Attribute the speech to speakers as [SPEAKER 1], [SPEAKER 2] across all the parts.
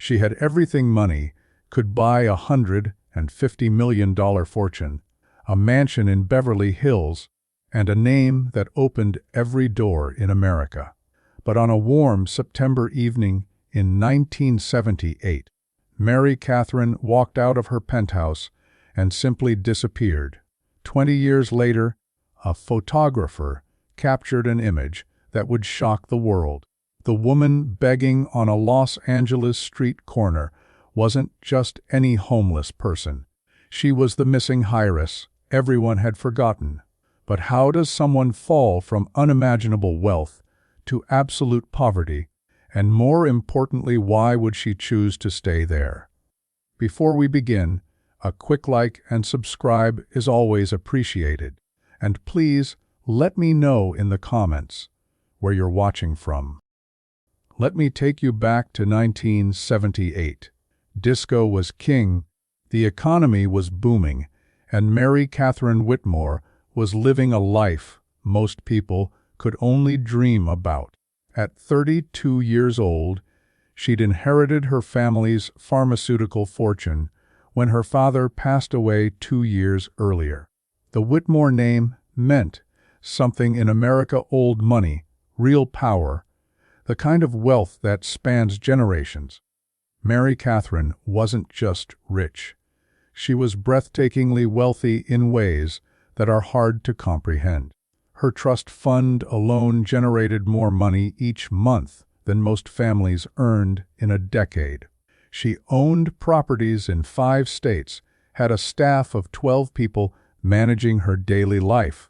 [SPEAKER 1] She had everything money could buy, $150 million fortune, a mansion in Beverly Hills, and a name that opened every door in America. But on a warm September evening in 1978, Mary Catherine walked out of her penthouse and simply disappeared. 20 years later, a photographer captured an image that would shock the world. The woman begging on a Los Angeles street corner wasn't just any homeless person. She was the missing Heiress everyone had forgotten. But how does someone fall from unimaginable wealth to absolute poverty? And more importantly, why would she choose to stay there? Before we begin, a quick like and subscribe is always appreciated. And please, let me know in the comments where you're watching from. Let me take you back to 1978. Disco was king, the economy was booming, and Mary Catherine Whitmore was living a life most people could only dream about. At 32 years old, she'd inherited her family's pharmaceutical fortune when her father passed away 2 years earlier. The Whitmore name meant something in America: old money, real power, the kind of wealth that spans generations. Mary Catherine wasn't just rich. She was breathtakingly wealthy in ways that are hard to comprehend. Her trust fund alone generated more money each month than most families earned in a decade. She owned properties in 5 states, had a staff of 12 people managing her daily life,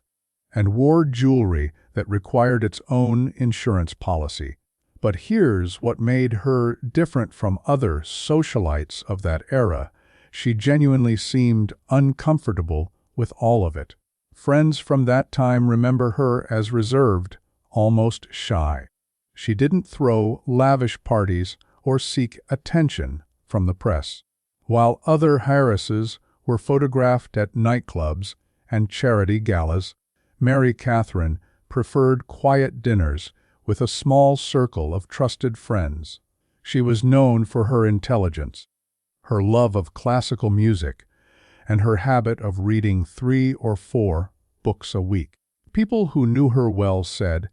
[SPEAKER 1] and wore jewelry that required its own insurance policy. But here's what made her different from other socialites of that era. She genuinely seemed uncomfortable with all of it. Friends from that time remember her as reserved, almost shy. She didn't throw lavish parties or seek attention from the press. While other heiresses were photographed at nightclubs and charity galas, Mary Catherine preferred quiet dinners with a small circle of trusted friends. She was known for her intelligence, her love of classical music, and her habit of reading 3 or 4 books a week. People who knew her well said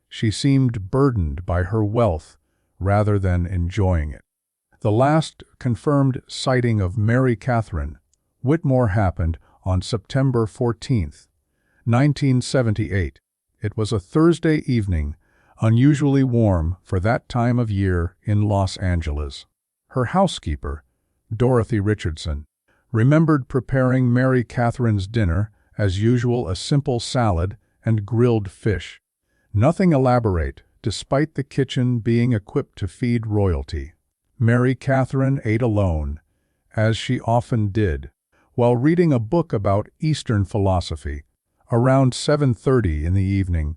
[SPEAKER 1] she seemed burdened by her wealth rather than enjoying it. The last confirmed sighting of Mary Catherine Whitmore happened on September 14, 1978. It was a Thursday evening, unusually warm for that time of year in Los Angeles. Her housekeeper, Dorothy Richardson, remembered preparing Mary Catherine's dinner, as usual, a simple salad and grilled fish. Nothing elaborate, despite the kitchen being equipped to feed royalty. Mary Catherine ate alone, as she often did, while reading a book about Eastern philosophy. Around 7:30 in the evening,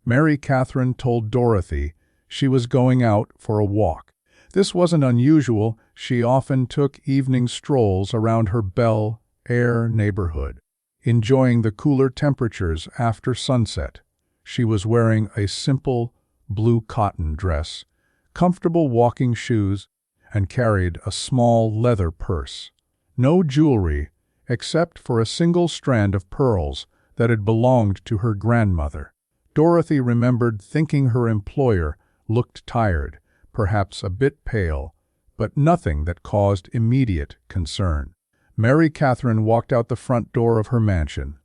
[SPEAKER 1] Mary Catherine told Dorothy she was going out for a walk. This wasn't unusual. She often took evening strolls around her Bel Air neighborhood, enjoying the cooler temperatures after sunset. She was wearing a simple blue cotton dress, comfortable walking shoes, and carried a small leather purse. No jewelry, except for a single strand of pearls that had belonged to her grandmother. Dorothy remembered thinking her employer looked tired, perhaps a bit pale, but nothing that caused immediate concern. Mary Catherine walked out the front door of her mansion,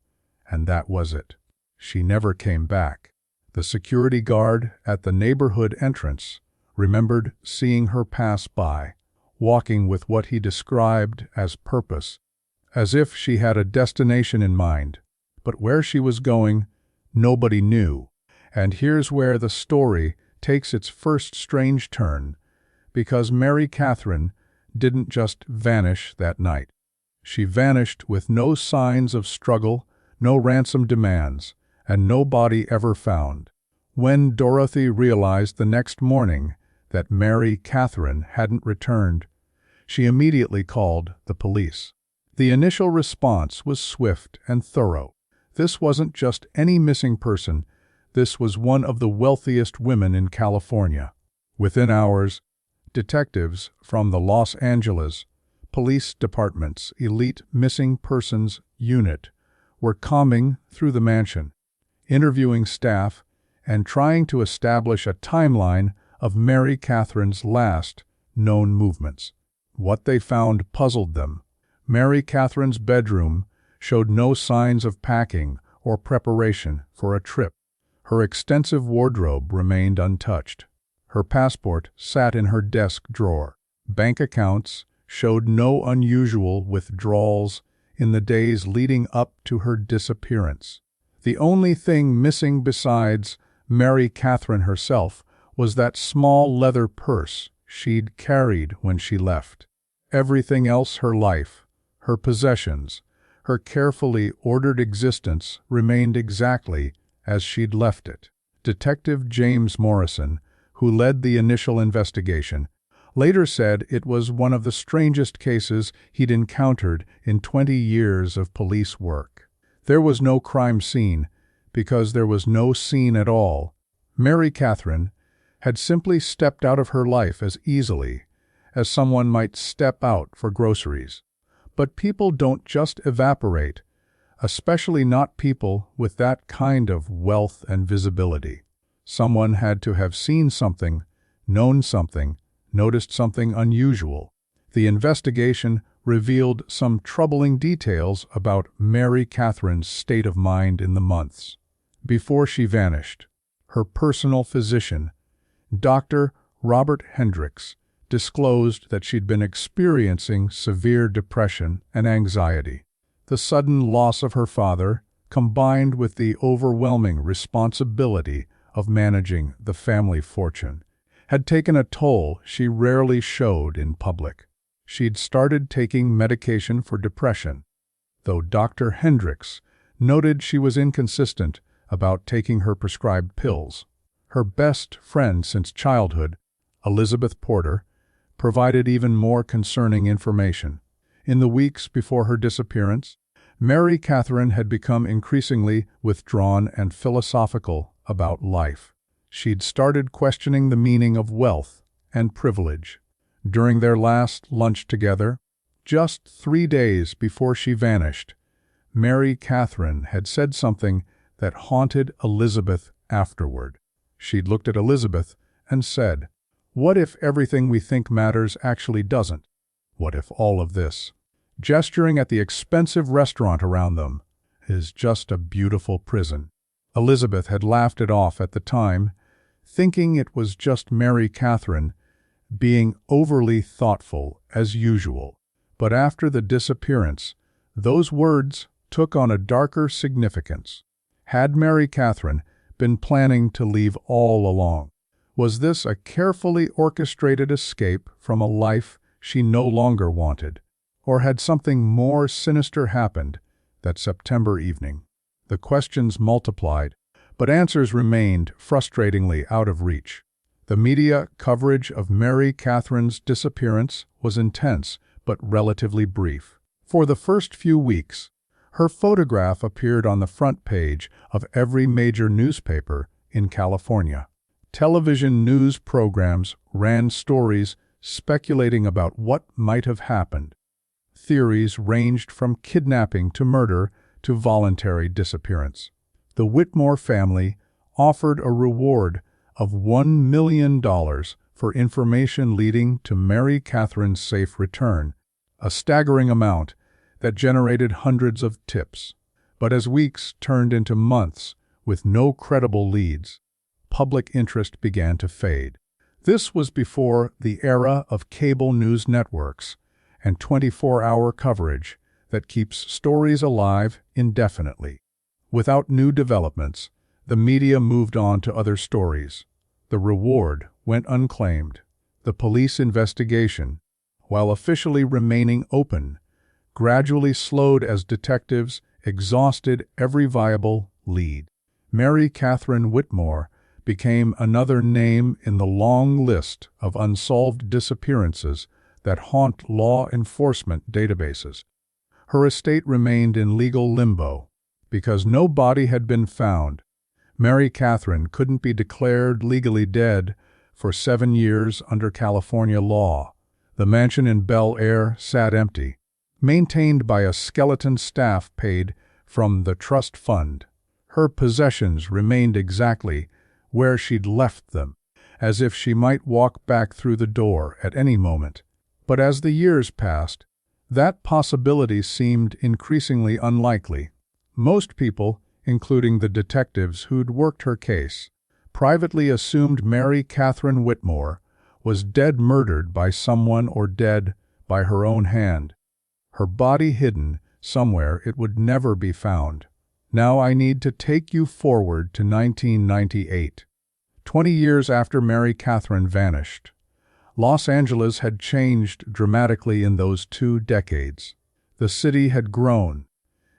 [SPEAKER 1] and that was it. She never came back. The security guard at the neighborhood entrance remembered seeing her pass by, walking with what he described as purpose, as if she had a destination in mind. But where she was going, nobody knew. And here's where the story takes its first strange turn, because Mary Catherine didn't just vanish that night. She vanished with no signs of struggle, no ransom demands, and no body ever found. When Dorothy realized the next morning that Mary Catherine hadn't returned, she immediately called the police. The initial response was swift and thorough. This wasn't just any missing person. This was one of the wealthiest women in California. Within hours, Detectives from the Los Angeles Police Department's elite missing persons unit were combing through the mansion, interviewing staff and trying to establish a timeline of Mary Catherine's last known movements. What they found puzzled them. Mary Catherine's bedroom showed no signs of packing or preparation for a trip. Her extensive wardrobe remained untouched. Her passport sat in her desk drawer. Bank accounts showed no unusual withdrawals in the days leading up to her disappearance. The only thing missing besides Mary Catherine herself was that small leather purse she'd carried when she left. Everything else, her life, her possessions, her carefully ordered existence remained exactly as she'd left it. Detective James Morrison, who led the initial investigation, later said it was one of the strangest cases he'd encountered in 20 years of police work. There was no crime scene because there was no scene at all. Mary Catherine had simply stepped out of her life as easily as someone might step out for groceries. But people don't just evaporate, especially not people with that kind of wealth and visibility. Someone had to have seen something, known something, noticed something unusual. The investigation revealed some troubling details about Mary Catherine's state of mind in the months before she vanished. Her personal physician, Dr. Robert Hendricks, disclosed that she'd been experiencing severe depression and anxiety. The sudden loss of her father, combined with the overwhelming responsibility of managing the family fortune, had taken a toll she rarely showed in public. She'd started taking medication for depression, though Dr. Hendricks noted she was inconsistent about taking her prescribed pills. Her best friend since childhood, Elizabeth Porter, provided even more concerning information. In the weeks before her disappearance, Mary Catherine had become increasingly withdrawn and philosophical about life. She'd started questioning the meaning of wealth and privilege. During their last lunch together, just 3 days before she vanished, Mary Catherine had said something that haunted Elizabeth afterward. She'd looked at Elizabeth and said, "What if everything we think matters actually doesn't? What if all of this," gesturing at the expensive restaurant around them, "is just a beautiful prison?" Elizabeth had laughed it off at the time, thinking it was just Mary Catherine being overly thoughtful as usual. But after the disappearance, those words took on a darker significance. Had Mary Catherine been planning to leave all along? Was this a carefully orchestrated escape from a life she no longer wanted? Or had something more sinister happened that September evening? The questions multiplied, but answers remained frustratingly out of reach. The media coverage of Mary Catherine's disappearance was intense but relatively brief. For the first few weeks, her photograph appeared on the front page of every major newspaper in California. Television news programs ran stories speculating about what might have happened. Theories ranged from kidnapping to murder to voluntary disappearance. The Whitmore family offered a reward of $1 million for information leading to Mary Catherine's safe return, a staggering amount that generated hundreds of tips. But as weeks turned into months with no credible leads, public interest began to fade. This was before the era of cable news networks and 24-hour coverage that keeps stories alive indefinitely. Without new developments, the media moved on to other stories. The reward went unclaimed. The police investigation, while officially remaining open, gradually slowed as detectives exhausted every viable lead. Mary Catherine Whitmore became another name in the long list of unsolved disappearances that haunt law enforcement databases. Her estate remained in legal limbo. Because no body had been found, Mary Catherine couldn't be declared legally dead for 7 years under California law. The mansion in Bel Air sat empty, maintained by a skeleton staff paid from the trust fund. Her possessions remained exactly where she'd left them, as if she might walk back through the door at any moment. But as the years passed, that possibility seemed increasingly unlikely. Most people, including the detectives who'd worked her case, privately assumed Mary Catherine Whitmore was dead, murdered by someone, or dead by her own hand, her body hidden somewhere it would never be found. Now I need to take you forward to 1998. 20 years after Mary Catherine vanished. Los Angeles had changed dramatically in those 2 decades. The city had grown,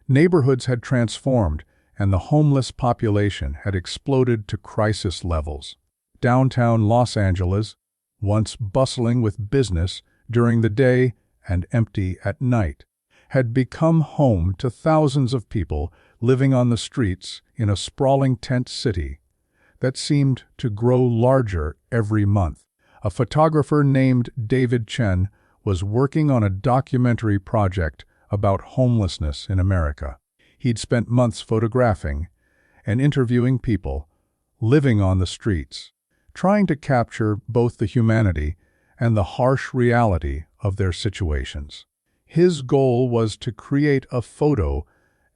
[SPEAKER 1] neighborhoods had transformed, and the homeless population had exploded to crisis levels. Downtown Los Angeles, once bustling with business during the day and empty at night, had become home to thousands of people living on the streets in a sprawling tent city that seemed to grow larger every month. A photographer named David Chen was working on a documentary project about homelessness in America. He'd spent months photographing and interviewing people living on the streets, trying to capture both the humanity and the harsh reality of their situations. His goal was to create a photo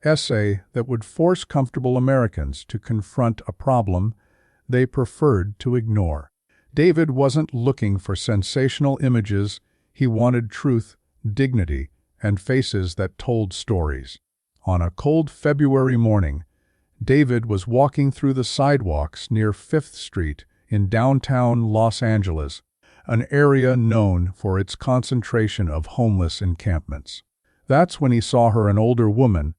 [SPEAKER 1] essay that would force comfortable Americans to confront a problem they preferred to ignore. David wasn't looking for sensational images. He wanted truth, dignity, and faces that told stories. On a cold February morning, David was walking through the sidewalks near 5th Street in downtown Los Angeles, an area known for its concentration of homeless encampments. That's when he saw her, an older woman,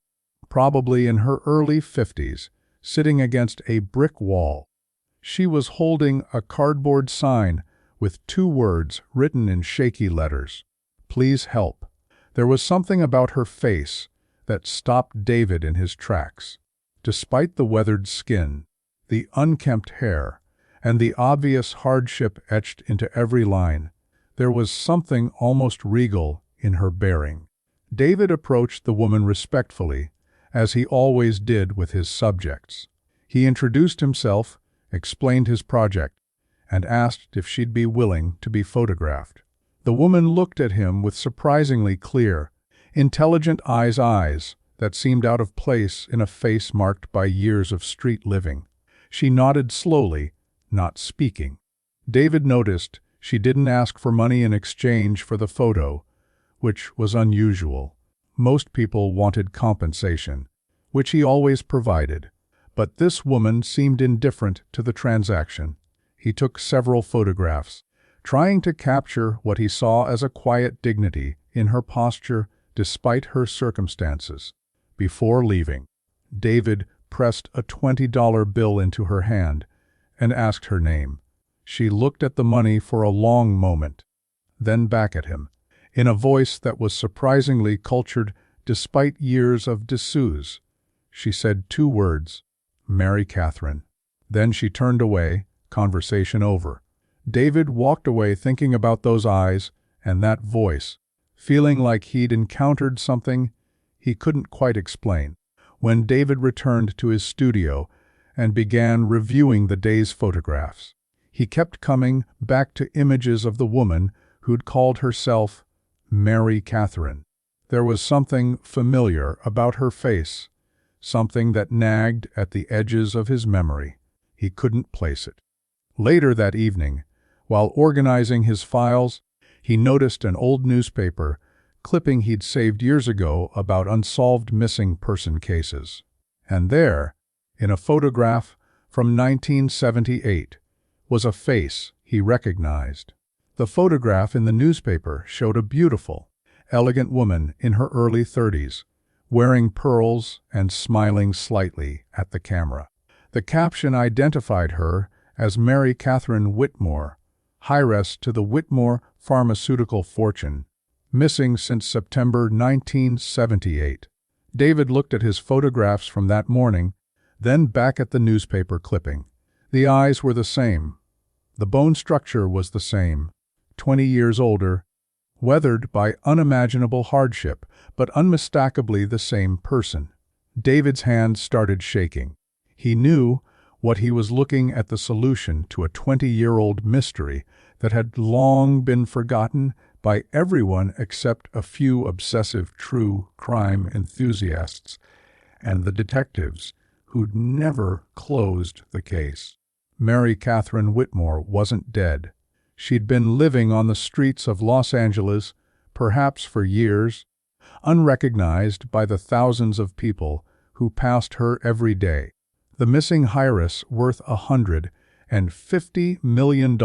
[SPEAKER 1] probably in her early 50s, sitting against a brick wall. She was holding a cardboard sign with 2 words written in shaky letters: "Please help." There was something about her face that stopped David in his tracks. Despite the weathered skin, the unkempt hair, and the obvious hardship etched into every line, there was something almost regal in her bearing. David approached the woman respectfully, as he always did with his subjects. He introduced himself, explained his project, and asked if she'd be willing to be photographed. The woman looked at him with surprisingly clear, intelligent eyes that seemed out of place in a face marked by years of street living. She nodded slowly, not speaking. David noticed she didn't ask for money in exchange for the photo, which was unusual. Most people wanted compensation, which he always provided, but this woman seemed indifferent to the transaction. He took several photographs, trying to capture what he saw as a quiet dignity in her posture despite her circumstances. Before leaving, David pressed a $20 bill into her hand and asked her name. She looked at the money for a long moment, then back at him, in a voice that was surprisingly cultured despite years of disuse. She said 2 words: "Mary Catherine." Then she turned away, conversation over. David walked away thinking about those eyes and that voice, feeling like he'd encountered something he couldn't quite explain. When David returned to his studio and began reviewing the day's photographs, he kept coming back to images of the woman who'd called herself Mary Catherine. There was something familiar about her face, something that nagged at the edges of his memory. He couldn't place it. Later that evening, while organizing his files, he noticed an old newspaper clipping he'd saved years ago about unsolved missing person cases. And there, in a photograph from 1978, was a face he recognized. The photograph in the newspaper showed a beautiful, elegant woman in her early 30s, wearing pearls and smiling slightly at the camera. The caption identified her as Mary Catherine Whitmore, heiress to the Whitmore pharmaceutical fortune, missing since September 1978. David looked at his photographs from that morning, then back at the newspaper clipping. The eyes were the same, The bone structure was the same, 20 years older, weathered by unimaginable hardship, but unmistakably the same person. David's hand started shaking. He knew what he was looking at, the solution to a 20-year-old mystery that had long been forgotten by everyone except a few obsessive true crime enthusiasts and the detectives who'd never closed the case. Mary Catherine Whitmore wasn't dead. She'd been living on the streets of Los Angeles, perhaps for years, unrecognized by the thousands of people who passed her every day. The missing Heiress, worth $150 million,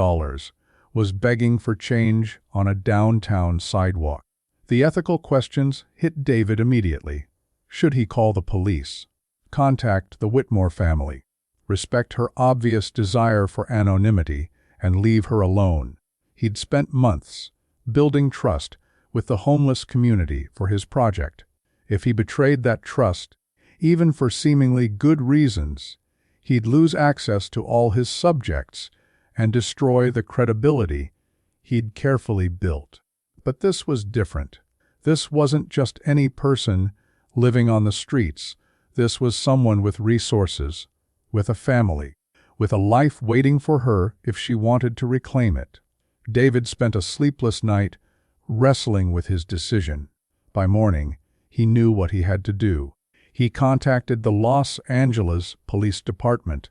[SPEAKER 1] was begging for change on a downtown sidewalk. The ethical questions hit David immediately. Should he call the police? Contact the Whitmore family? Respect her obvious desire for anonymity and leave her alone? He'd spent months building trust with the homeless community for his project. If he betrayed that trust, even for seemingly good reasons, he'd lose access to all his subjects and destroy the credibility he'd carefully built. But this was different. This wasn't just any person living on the streets. This was someone with resources, with a family, with a life waiting for her if she wanted to reclaim it. David spent a sleepless night wrestling with his decision. By morning, he knew what he had to do. He contacted the Los Angeles Police Department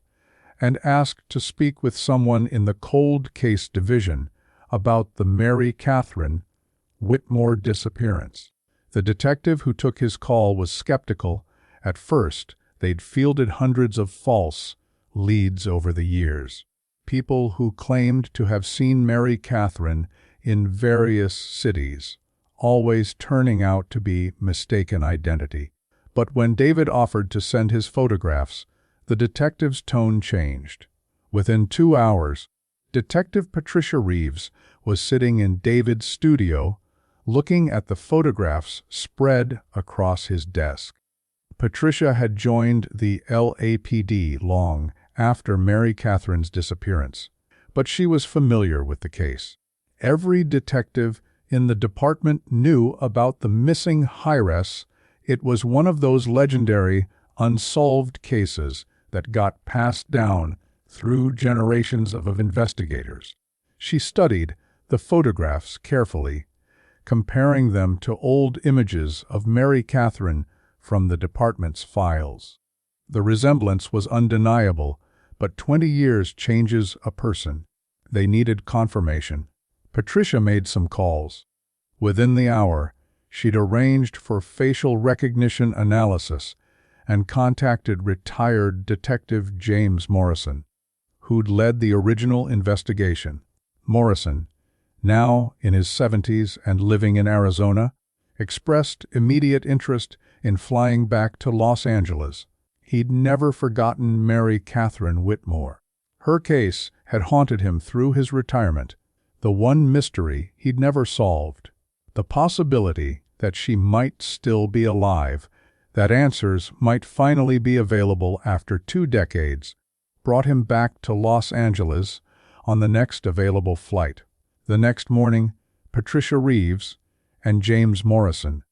[SPEAKER 1] and asked to speak with someone in the cold case division about the Mary Catherine Whitmore disappearance. The detective who took his call was skeptical. At first, they'd fielded hundreds of false leads over the years. People who claimed to have seen Mary Catherine in various cities, always turning out to be mistaken identity. But when David offered to send his photographs, the detective's tone changed. Within 2 hours, Detective Patricia Reeves was sitting in David's studio, looking at the photographs spread across his desk. Patricia had joined the LAPD long after Mary Catherine's disappearance, but she was familiar with the case. Every detective in the department knew about the missing Heiress. It was one of those legendary, unsolved cases that got passed down through generations of investigators. She studied the photographs carefully, comparing them to old images of Mary Catherine from the department's files. The resemblance was undeniable, but 20 years changes a person. They needed confirmation. Patricia made some calls. Within the hour, she'd arranged for facial recognition analysis and contacted retired Detective James Morrison, who'd led the original investigation. Morrison, now in his 70s and living in Arizona, expressed immediate interest in flying back to Los Angeles. He'd never forgotten Mary Catherine Whitmore. Her case had haunted him through his retirement, the one mystery he'd never solved. The possibility that she might still be alive, that answers might finally be available after 2 decades, brought him back to Los Angeles on the next available flight. The next morning, Patricia Reeves and James Morrison,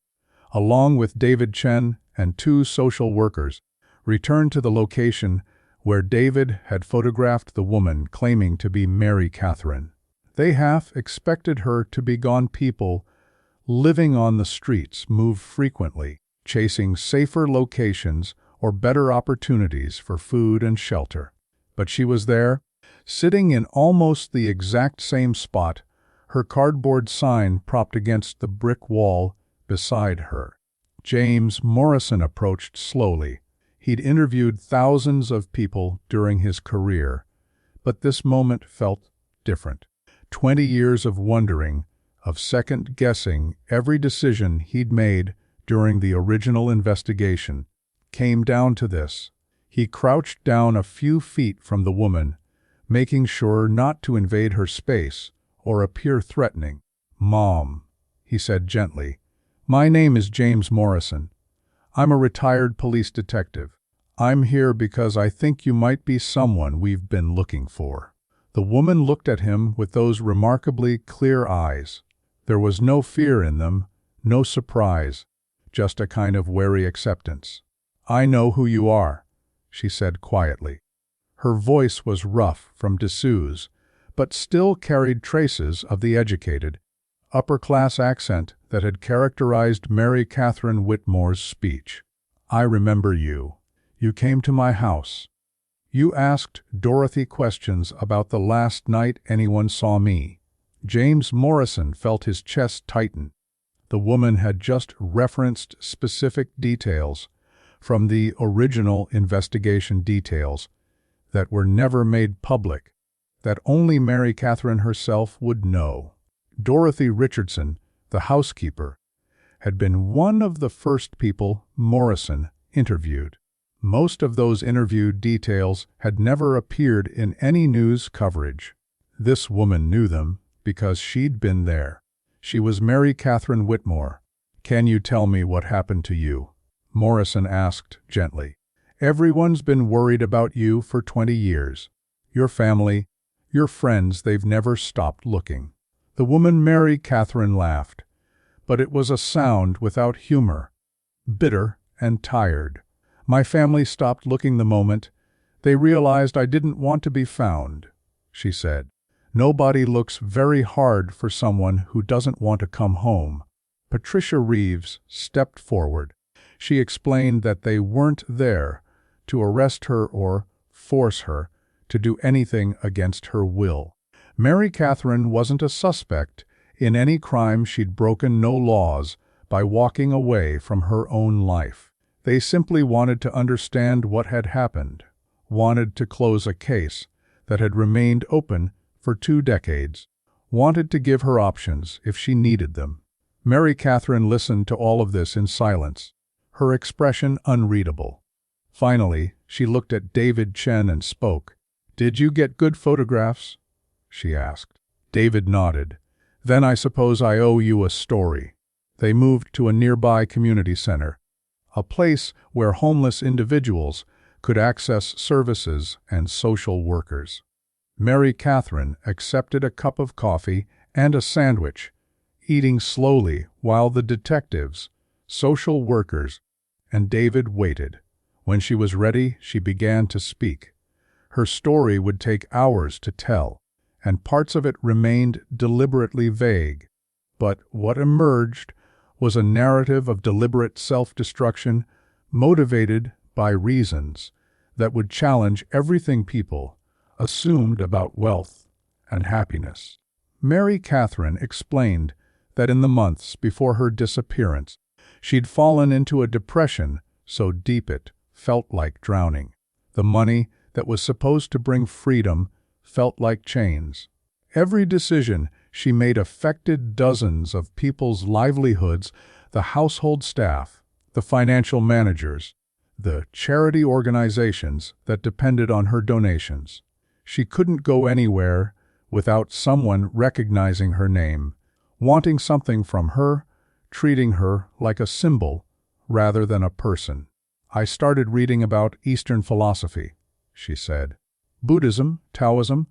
[SPEAKER 1] along with David Chen and 2 social workers, returned to the location where David had photographed the woman claiming to be Mary Catherine. They half expected her to be gone. People living on the streets move frequently, chasing safer locations or better opportunities for food and shelter. But she was there, sitting in almost the exact same spot, her cardboard sign propped against the brick wall beside her. James Morrison approached slowly. He'd interviewed thousands of people during his career, but this moment felt different. 20 years of wondering, of second-guessing every decision he'd made during the original investigation, came down to this. He crouched down a few feet from the woman, making sure not to invade her space or appear threatening. "Mom," he said gently, "my name is James Morrison. I'm a retired police detective. I'm here because I think you might be someone we've been looking for." The woman looked at him with those remarkably clear eyes. There was no fear in them, no surprise, just a kind of wary acceptance. "I know who you are," she said quietly. Her voice was rough from disuse, but still carried traces of the educated, upper-class accent that had characterized Mary Catherine Whitmore's speech. "I remember you. You came to my house. You asked Dorothy questions about the last night anyone saw me." James Morrison felt his chest tighten. The woman had just referenced specific details from the original investigation details that were never made public, that only Mary Catherine herself would know. Dorothy Richardson, the housekeeper, had been one of the first people Morrison interviewed. Most of those interviewed details had never appeared in any news coverage. This woman knew them because she'd been there. She was Mary Catherine Whitmore. "Can you tell me what happened to you?" Morrison asked gently. "Everyone's been worried about you for 20 years. Your family, your friends, they've never stopped looking." The woman Mary Catherine laughed, but it was a sound without humor, bitter and tired. "My family stopped looking the moment they realized I didn't want to be found," she said. "Nobody looks very hard for someone who doesn't want to come home." Patricia Reeves stepped forward. She explained that they weren't there to arrest her or force her to do anything against her will. Mary Catherine wasn't a suspect in any crime. She'd broken no laws by walking away from her own life. They simply wanted to understand what had happened, wanted to close a case that had remained open for 2 decades, wanted to give her options if she needed them. Mary Catherine listened to all of this in silence, her expression unreadable. Finally, she looked at David Chen and spoke. "Did you get good photographs?" she asked. David nodded. "Then I suppose I owe you a story." They moved to a nearby community center, a place where homeless individuals could access services and social workers. Mary Catherine accepted a cup of coffee and a sandwich, eating slowly while the detectives, social workers, and David waited. When she was ready, she began to speak. Her story would take hours to tell, and parts of it remained deliberately vague. But what emerged was a narrative of deliberate self-destruction motivated by reasons that would challenge everything people assumed about wealth and happiness. Mary Catherine explained that in the months before her disappearance, she'd fallen into a depression so deep it felt like drowning. The money that was supposed to bring freedom felt like chains. Every decision she made affected dozens of people's livelihoods, the household staff, the financial managers, the charity organizations that depended on her donations. She couldn't go anywhere without someone recognizing her name, wanting something from her, treating her like a symbol rather than a person. "I started reading about Eastern philosophy," she said. "Buddhism, Taoism,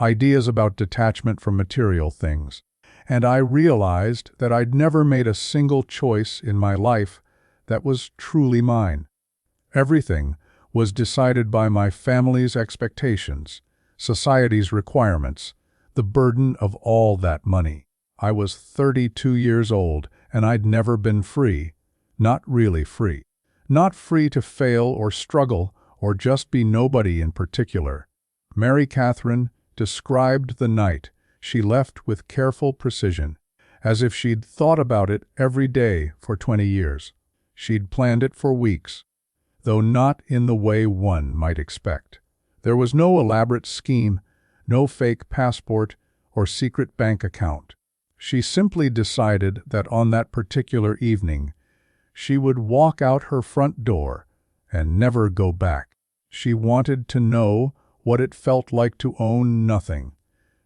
[SPEAKER 1] ideas about detachment from material things. And I realized that I'd never made a single choice in my life that was truly mine. Everything was decided by my family's expectations, society's requirements, the burden of all that money. I was 32 years old, and I'd never been free. Not really free. Not free to fail or struggle or just be nobody in particular." Mary Catherine described the night she left with careful precision, as if she'd thought about it every day for 20 years. She'd planned it for weeks, though not in the way one might expect. There was no elaborate scheme, no fake passport or secret bank account. She simply decided that on that particular evening, she would walk out her front door and never go back. She wanted to know what it felt like to own nothing,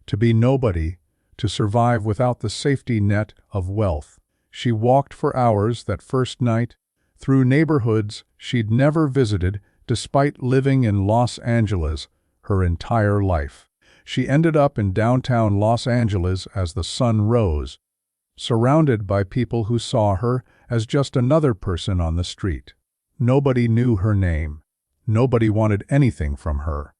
[SPEAKER 1] to be nobody, to survive without the safety net of wealth. She walked for hours that first night, through neighborhoods she'd never visited despite living in Los Angeles her entire life. She ended up in downtown Los Angeles as the sun rose, surrounded by people who saw her as just another person on the street. Nobody knew her name. Nobody wanted anything from her.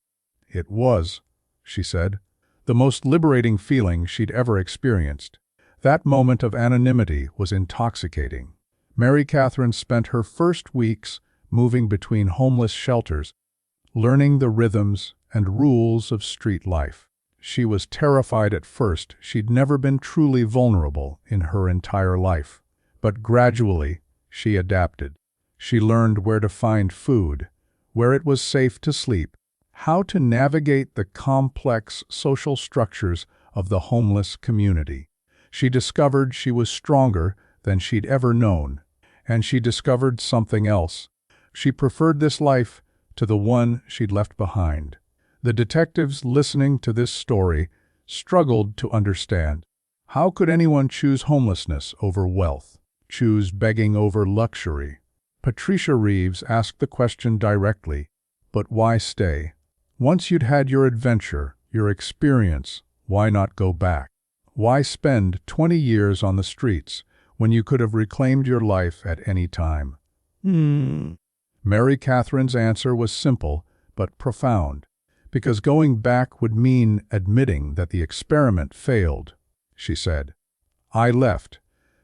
[SPEAKER 1] It was, she said, the most liberating feeling she'd ever experienced. That moment of anonymity was intoxicating. Mary Catherine spent her first weeks moving between homeless shelters, learning the rhythms and rules of street life. She was terrified at first. She'd never been truly vulnerable in her entire life. But gradually, she adapted. She learned where to find food, where it was safe to sleep, how to navigate the complex social structures of the homeless community. She discovered she was stronger than she'd ever known, and she discovered something else. She preferred this life to the one she'd left behind. The detectives listening to this story struggled to understand. How could anyone choose homelessness over wealth, choose begging over luxury? Patricia Reeves asked the question directly, but why stay? Once you'd had your adventure, your experience, why not go back? Why spend 20 years on the streets when you could have reclaimed your life at any time? Mary Catherine's answer was simple but profound. Because going back would mean admitting that the experiment failed, she said. I left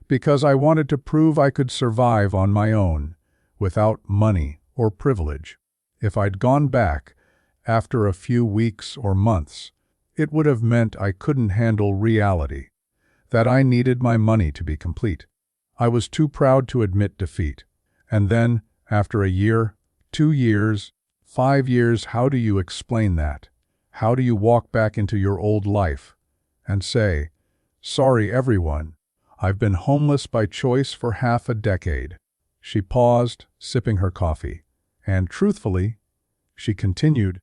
[SPEAKER 1] because I wanted to prove I could survive on my own, without money or privilege. If I'd gone back after a few weeks or months, it would have meant I couldn't handle reality, that I needed my money to be complete. I was too proud to admit defeat. And then, after a year, 2 years, 5 years, how do you explain that? How do you walk back into your old life and say, sorry everyone, I've been homeless by choice for half a decade? She paused, sipping her coffee, and truthfully, she continued,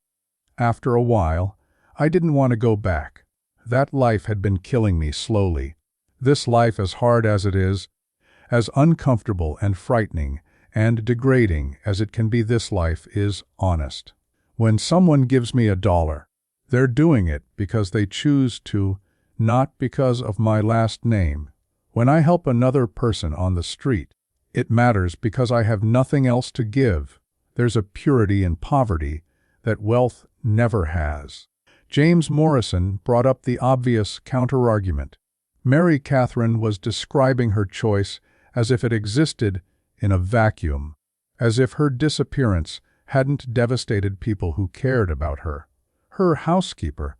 [SPEAKER 1] after a while, I didn't want to go back. That life had been killing me slowly. This life, as hard as it is, as uncomfortable and frightening and degrading as it can be, this life is honest. When someone gives me $1, they're doing it because they choose to, not because of my last name. When I help another person on the street, it matters because I have nothing else to give. There's a purity in poverty that wealth never has. James Morrison brought up the obvious counterargument. Mary Catherine was describing her choice as if it existed in a vacuum, as if her disappearance hadn't devastated people who cared about her. Her housekeeper,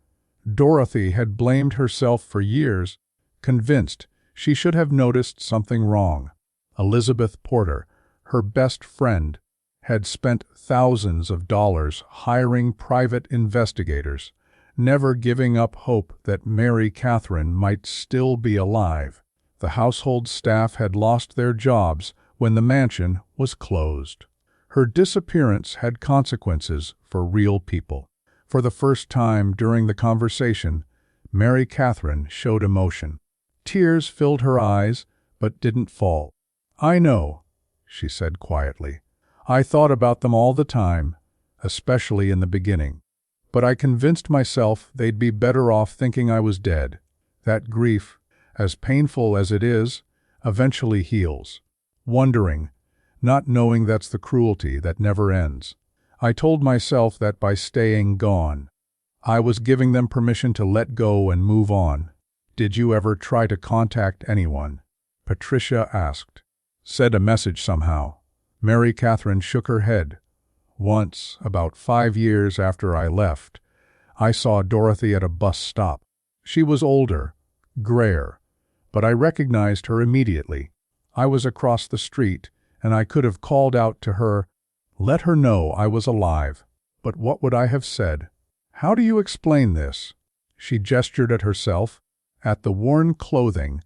[SPEAKER 1] Dorothy, had blamed herself for years, convinced she should have noticed something wrong. Elizabeth Porter, her best friend, had spent thousands of dollars hiring private investigators, never giving up hope that Mary Catherine might still be alive. The household staff had lost their jobs when the mansion was closed. Her disappearance had consequences for real people. For the first time during the conversation, Mary Catherine showed emotion. Tears filled her eyes, but didn't fall. I know, she said quietly. I thought about them all the time, especially in the beginning. But I convinced myself they'd be better off thinking I was dead. That grief, as painful as it is, eventually heals. Wondering, not knowing, that's the cruelty that never ends. I told myself that by staying gone, I was giving them permission to let go and move on. Did you ever try to contact anyone? Patricia asked. Send a message somehow. Mary Catherine shook her head. Once, about 5 years after I left, I saw Dorothy at a bus stop. She was older, grayer, but I recognized her immediately. I was across the street, and I could have called out to her, let her know I was alive. But what would I have said? How do you explain this? She gestured at herself, at the worn clothing,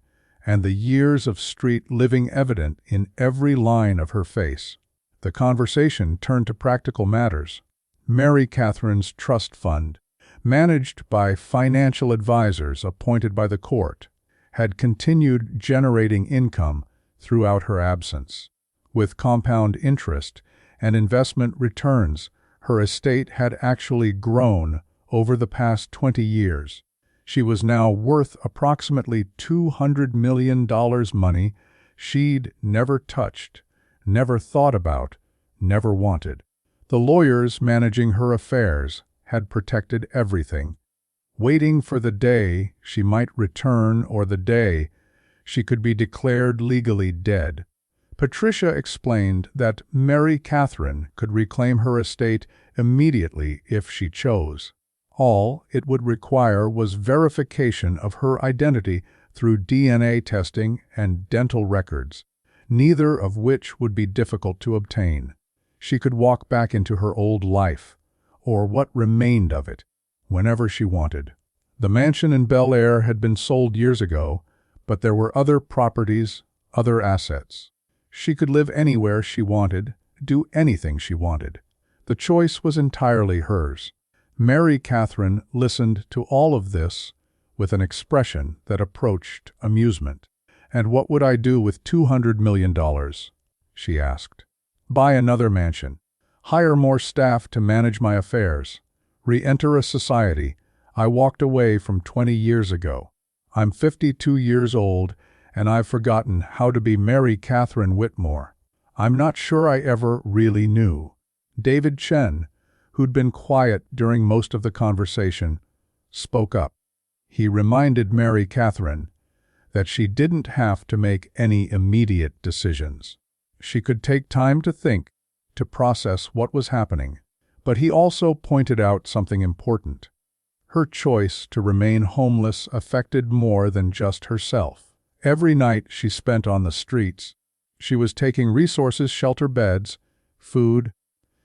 [SPEAKER 1] and the years of street living evident in every line of her face. The conversation turned to practical matters. Mary Catherine's trust fund, managed by financial advisors appointed by the court, had continued generating income throughout her absence. With compound interest and investment returns, her estate had actually grown over the past 20 years. She was now worth approximately $200 million money she'd never touched, never thought about, never wanted. The lawyers managing her affairs had protected everything, waiting for the day she might return or the day she could be declared legally dead. Patricia explained that Mary Catherine could reclaim her estate immediately if she chose. All it would require was verification of her identity through DNA testing and dental records, neither of which would be difficult to obtain. She could walk back into her old life, or what remained of it, whenever she wanted. The mansion in Bel Air had been sold years ago, but there were other properties, other assets. She could live anywhere she wanted, do anything she wanted. The choice was entirely hers. Mary Catherine listened to all of this with an expression that approached amusement. "And what would I do with $200 million?" she asked. "Buy another mansion, hire more staff to manage my affairs, re-enter a society I walked away from 20 years ago. I'm 52 years old, and I've forgotten how to be Mary Catherine Whitmore. I'm not sure I ever really knew." David Chen, who'd been quiet during most of the conversation, spoke up. He reminded Mary Catherine that she didn't have to make any immediate decisions. She could take time to think, to process what was happening. But he also pointed out something important. Her choice to remain homeless affected more than just herself. Every night she spent on the streets, she was taking resources, shelter beds, food,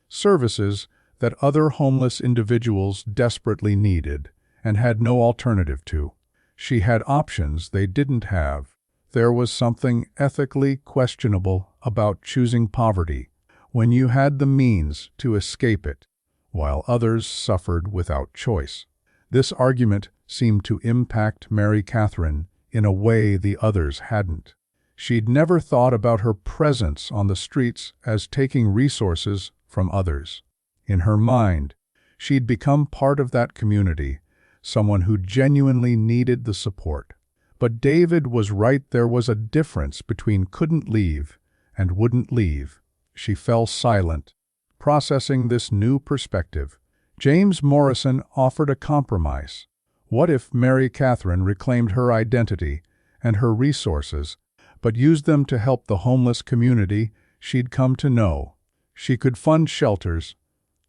[SPEAKER 1] services that other homeless individuals desperately needed and had no alternative to. She had options they didn't have. There was something ethically questionable about choosing poverty when you had the means to escape it, while others suffered without choice. This argument seemed to impact Mary Catherine in a way the others hadn't. She'd never thought about her presence on the streets as taking resources from others. In her mind, she'd become part of that community, someone who genuinely needed the support. But David was right, there was a difference between couldn't leave and wouldn't leave. She fell silent, processing this new perspective. James Morrison offered a compromise. What if Mary Catherine reclaimed her identity and her resources, but used them to help the homeless community she'd come to know? She could fund shelters,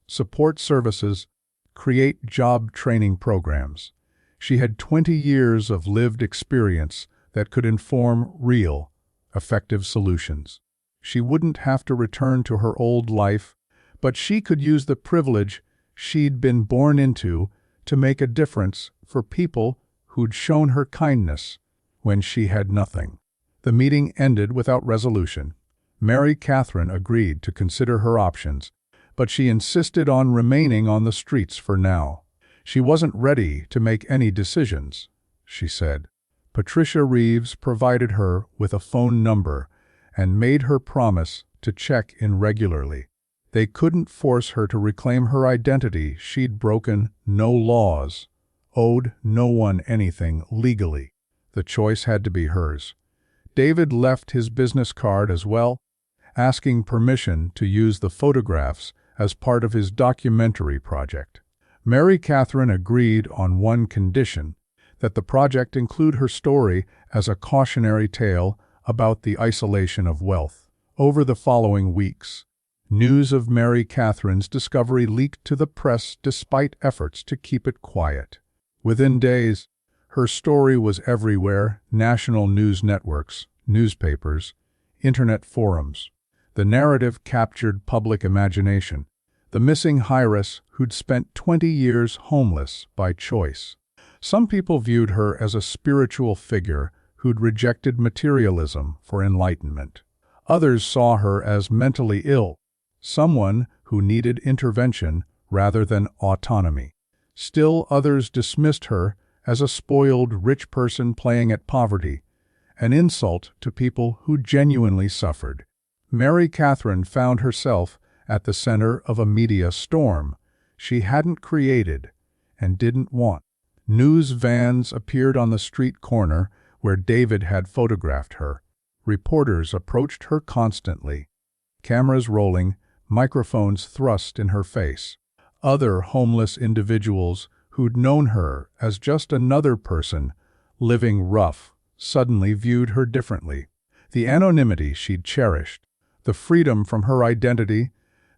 [SPEAKER 1] support services, create job training programs. She had 20 years of lived experience that could inform real, effective solutions. She wouldn't have to return to her old life, but she could use the privilege she'd been born into to make a difference for people who'd shown her kindness when she had nothing. The meeting ended without resolution. Mary Catherine agreed to consider her options, but she insisted on remaining on the streets for now. She wasn't ready to make any decisions, she said. Patricia Reeves provided her with a phone number and made her promise to check in regularly. They couldn't force her to reclaim her identity. She'd broken no laws, owed no one anything legally. The choice had to be hers. David left his business card as well, asking permission to use the photographs as part of his documentary project. Mary Catherine agreed on one condition, that the project include her story as a cautionary tale about the isolation of wealth. Over the following weeks, news of Mary Catherine's discovery leaked to the press despite efforts to keep it quiet. Within days, her story was everywhere: national news networks, newspapers, internet forums. The narrative captured public imagination. The missing Heiress who'd spent 20 years homeless by choice. Some people viewed her as a spiritual figure who'd rejected materialism for enlightenment. Others saw her as mentally ill, someone who needed intervention rather than autonomy. Still others dismissed her as a spoiled rich person playing at poverty, an insult to people who genuinely suffered. Mary Catherine found herself at the center of a media storm she hadn't created, and didn't want. News vans appeared on the street corner where David had photographed her. Reporters approached her constantly, cameras rolling, microphones thrust in her face. Other homeless individuals who'd known her as just another person living rough suddenly viewed her differently. The anonymity she'd cherished, the freedom from her identity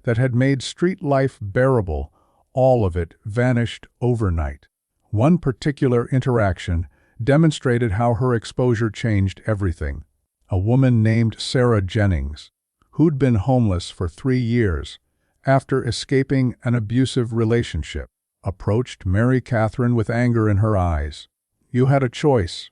[SPEAKER 1] that had made street life bearable, all of it vanished overnight. One particular interaction demonstrated how her exposure changed everything. A woman named Sarah Jennings, who'd been homeless for 3 years after escaping an abusive relationship, approached Mary Catherine with anger in her eyes. "You had a choice,"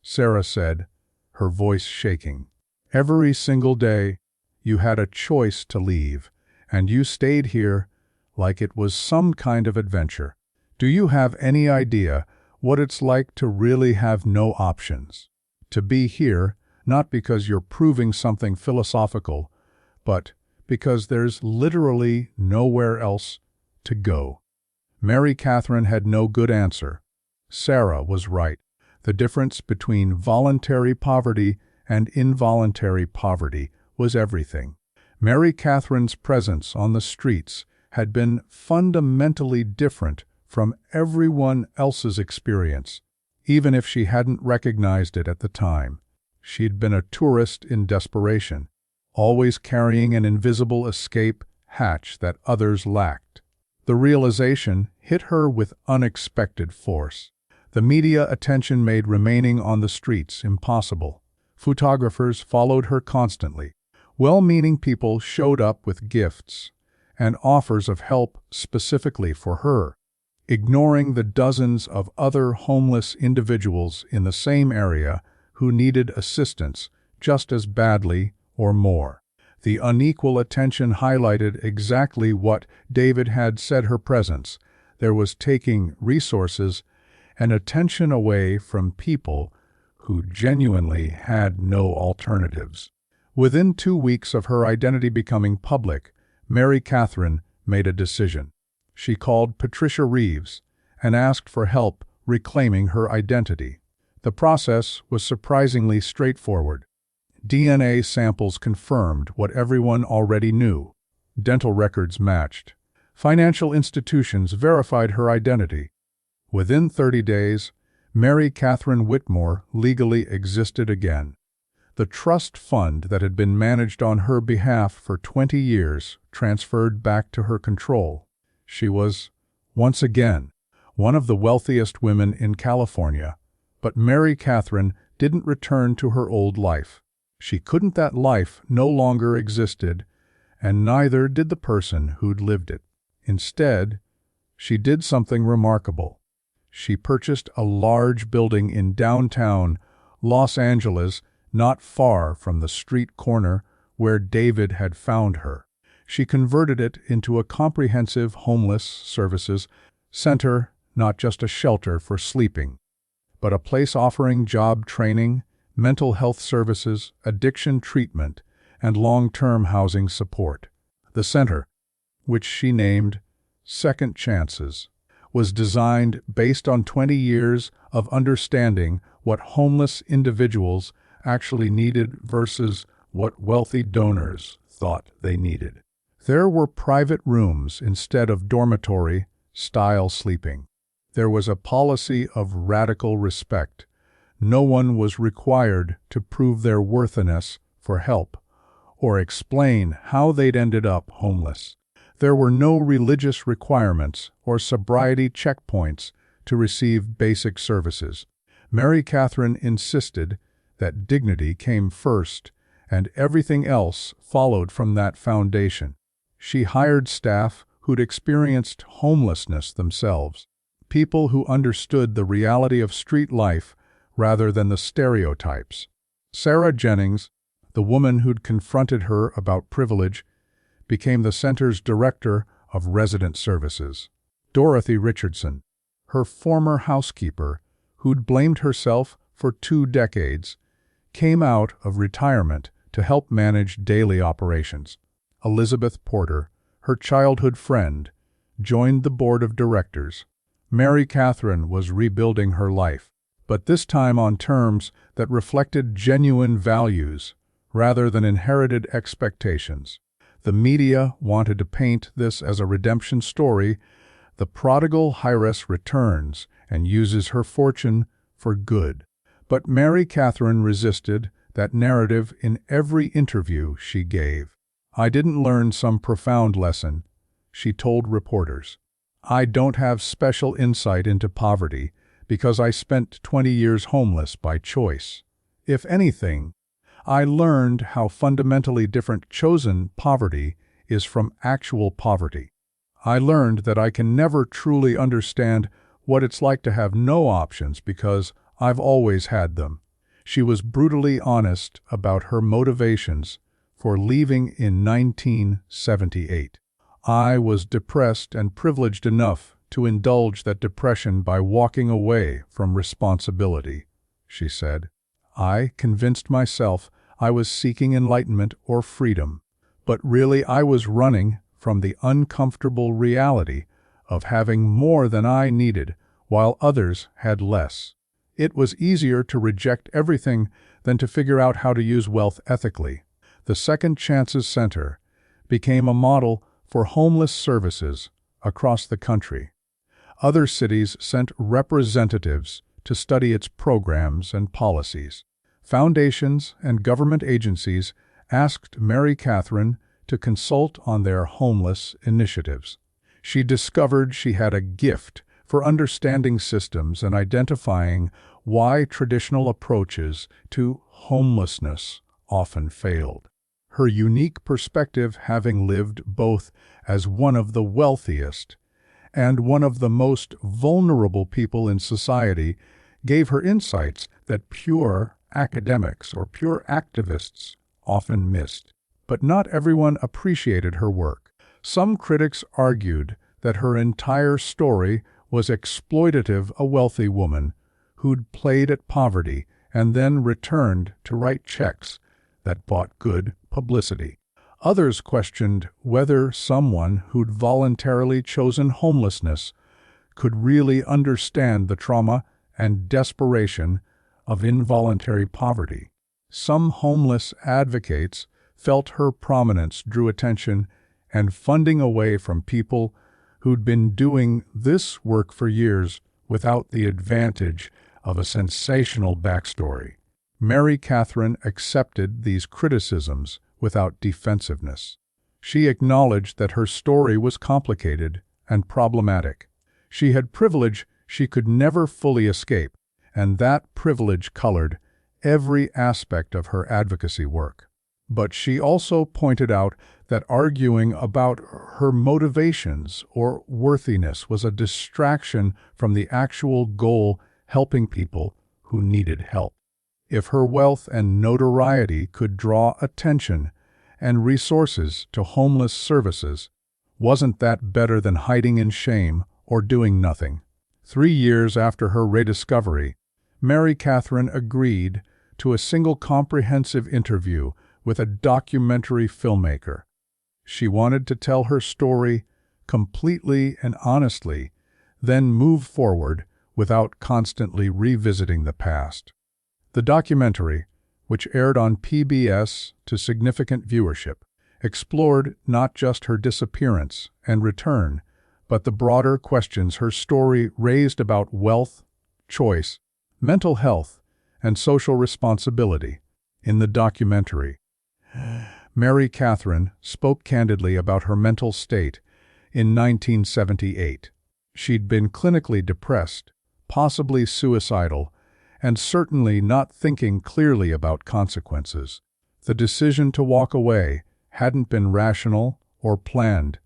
[SPEAKER 1] Sarah said, her voice shaking. "Every single day, you had a choice to leave, and you stayed here like it was some kind of adventure. Do you have any idea what it's like to really have no options? To be here, not because you're proving something philosophical, but because there's literally nowhere else to go." Mary Catherine had no good answer. Sarah was right. The difference between voluntary poverty and involuntary poverty was everything. Mary Catherine's presence on the streets had been fundamentally different from everyone else's experience, even if she hadn't recognized it at the time. She'd been a tourist in desperation, always carrying an invisible escape hatch that others lacked. The realization hit her with unexpected force. The media attention made remaining on the streets impossible. Photographers followed her constantly. Well-meaning people showed up with gifts and offers of help specifically for her, ignoring the dozens of other homeless individuals in the same area who needed assistance just as badly or more. The unequal attention highlighted exactly what David had said her presence. There was taking resources and attention away from people who genuinely had no alternatives. Within 2 weeks of her identity becoming public, Mary Catherine made a decision. She called Patricia Reeves and asked for help reclaiming her identity. The process was surprisingly straightforward. DNA samples confirmed what everyone already knew. Dental records matched. Financial institutions verified her identity. Within 30 days, Mary Catherine Whitmore legally existed again. The trust fund that had been managed on her behalf for 20 years transferred back to her control. She was, once again, one of the wealthiest women in California, but Mary Catherine didn't return to her old life. She couldn't. That life no longer existed, and neither did the person who'd lived it. Instead, she did something remarkable. She purchased a large building in downtown Los Angeles, not far from the street corner where David had found her. She converted it into a comprehensive homeless services center, not just a shelter for sleeping, but a place offering job training, mental health services, addiction treatment, and long-term housing support. The center, which she named Second Chances, was designed based on 20 years of understanding what homeless individuals actually needed versus what wealthy donors thought they needed. There were private rooms instead of dormitory-style sleeping. There was a policy of radical respect. No one was required to prove their worthiness for help or explain how they'd ended up homeless. There were no religious requirements or sobriety checkpoints to receive basic services. Mary Catherine insisted that dignity came first and everything else followed from that foundation. She hired staff who'd experienced homelessness themselves, people who understood the reality of street life rather than the stereotypes. Sarah Jennings, the woman who'd confronted her about privilege, became the center's director of resident services. Dorothy Richardson, her former housekeeper, who'd blamed herself for 2 decades, came out of retirement to help manage daily operations. Elizabeth Porter, her childhood friend, joined the board of directors. Mary Catherine was rebuilding her life, but this time on terms that reflected genuine values rather than inherited expectations. The media wanted to paint this as a redemption story. The prodigal Heiress returns and uses her fortune for good. But Mary Catherine resisted that narrative in every interview she gave. "I didn't learn some profound lesson," she told reporters. "I don't have special insight into poverty because I spent 20 years homeless by choice. If anything, I learned how fundamentally different chosen poverty is from actual poverty. I learned that I can never truly understand what it's like to have no options because I've always had them." She was brutally honest about her motivations for leaving in 1978. "I was depressed and privileged enough to indulge that depression by walking away from responsibility," she said. "I convinced myself I was seeking enlightenment or freedom, but really I was running from the uncomfortable reality of having more than I needed while others had less. It was easier to reject everything than to figure out how to use wealth ethically." The Second Chances Center became a model for homeless services across the country. Other cities sent representatives to study its programs and policies. Foundations and government agencies asked Mary Catherine to consult on their homeless initiatives. She discovered she had a gift for understanding systems and identifying why traditional approaches to homelessness often failed. Her unique perspective, having lived both as one of the wealthiest and one of the most vulnerable people in society, gave her insights that pure academics or pure activists often missed. But not everyone appreciated her work. Some critics argued that her entire story was exploitative. A wealthy woman who'd played at poverty and then returned to write checks that bought good publicity. Others questioned whether someone who'd voluntarily chosen homelessness could really understand the trauma and desperation of involuntary poverty. Some homeless advocates felt her prominence drew attention and funding away from people who'd been doing this work for years without the advantage of a sensational backstory. Mary Catherine accepted these criticisms without defensiveness. She acknowledged that her story was complicated and problematic. She had privilege she could never fully escape, and that privilege colored every aspect of her advocacy work. But she also pointed out that arguing about her motivations or worthiness was a distraction from the actual goal: helping people who needed help. If her wealth and notoriety could draw attention and resources to homeless services, wasn't that better than hiding in shame or doing nothing? 3 years after her rediscovery, Mary Catherine agreed to a single comprehensive interview with a documentary filmmaker. She wanted to tell her story completely and honestly, then move forward without constantly revisiting the past. The documentary, which aired on PBS to significant viewership, explored not just her disappearance and return, but the broader questions her story raised about wealth, choice, mental health, and social responsibility. In the documentary, Mary Catherine spoke candidly about her mental state in 1978. She'd been clinically depressed, possibly suicidal, and certainly not thinking clearly about consequences. The decision to walk away hadn't been rational or planned.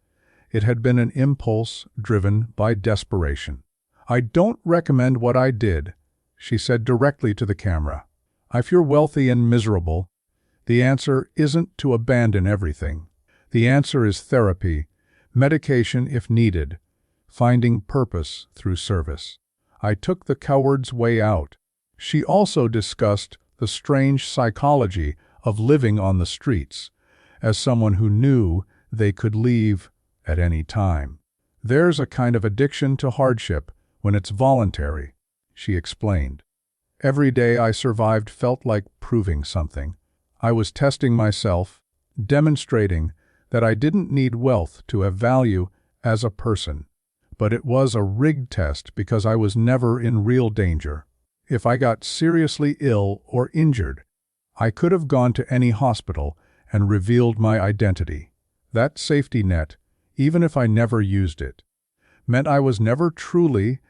[SPEAKER 1] It had been an impulse driven by desperation. "I don't recommend what I did," she said directly to the camera. "If you're wealthy and miserable, the answer isn't to abandon everything. The answer is therapy, medication if needed, finding purpose through service. I took the coward's way out." She also discussed the strange psychology of living on the streets, as someone who knew they could leave at any time. "There's a kind of addiction to hardship when it's voluntary," she explained. "Every day I survived felt like proving something. I was testing myself, demonstrating that I didn't need wealth to have value as a person. But it was a rigged test because I was never in real danger. If I got seriously ill or injured, I could have gone to any hospital and revealed my identity. That safety net, even if I never used it, meant I was never truly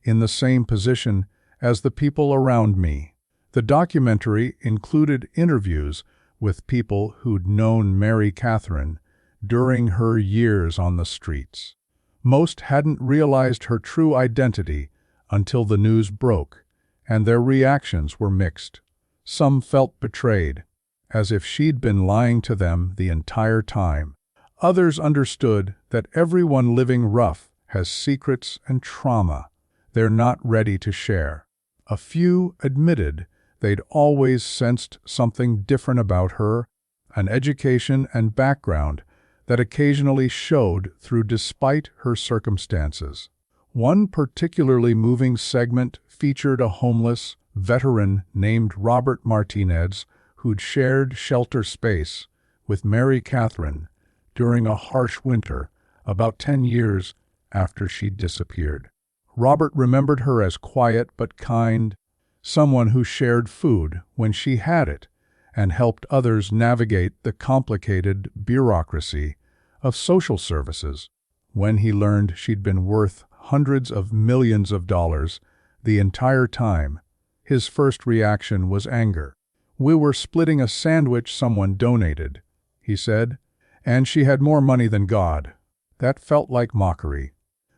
[SPEAKER 1] in the same position as the people around me." The documentary included interviews with people who'd known Mary Catherine during her years on the streets. Most hadn't realized her true identity until the news broke, and their reactions were mixed. Some felt betrayed, as if she'd been lying to them the entire time. Others understood that everyone living rough has secrets and trauma they're not ready to share. A few admitted they'd always sensed something different about her, an education and background that occasionally showed through despite her circumstances. One particularly moving segment featured a homeless veteran named Robert Martinez who'd shared shelter space with Mary Catherine during a harsh winter about 10 years after she'd disappeared. Robert remembered her as quiet but kind, someone who shared food when she had it and helped others navigate the complicated bureaucracy of social services. When he learned she'd been worth hundreds of millions of dollars the entire time, his first reaction was anger. "We were splitting a sandwich someone donated," he said, "and she had more money than God." That felt like mockery.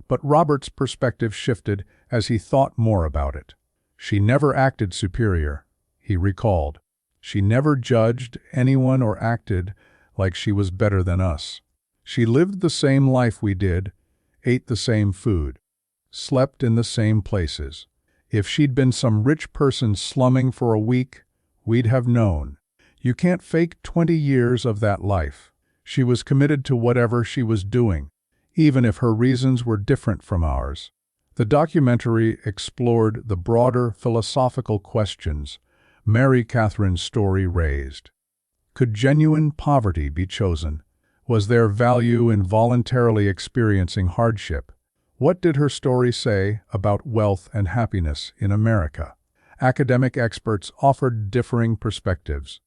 [SPEAKER 1] But Robert's perspective shifted as he thought more about it. "She never acted superior," he recalled. "She never judged anyone or acted like she was better than us. She lived the same life we did, ate the same food, slept in the same places. If she'd been some rich person slumming for a week, we'd have known. You can't fake 20 years of that life." She was committed to whatever she was doing, even if her reasons were different from ours. The documentary explored the broader philosophical questions Mary Catherine's story raised. Could genuine poverty be chosen? Was there value in voluntarily experiencing hardship? What did her story say about wealth and happiness in America? Academic experts offered differing perspectives.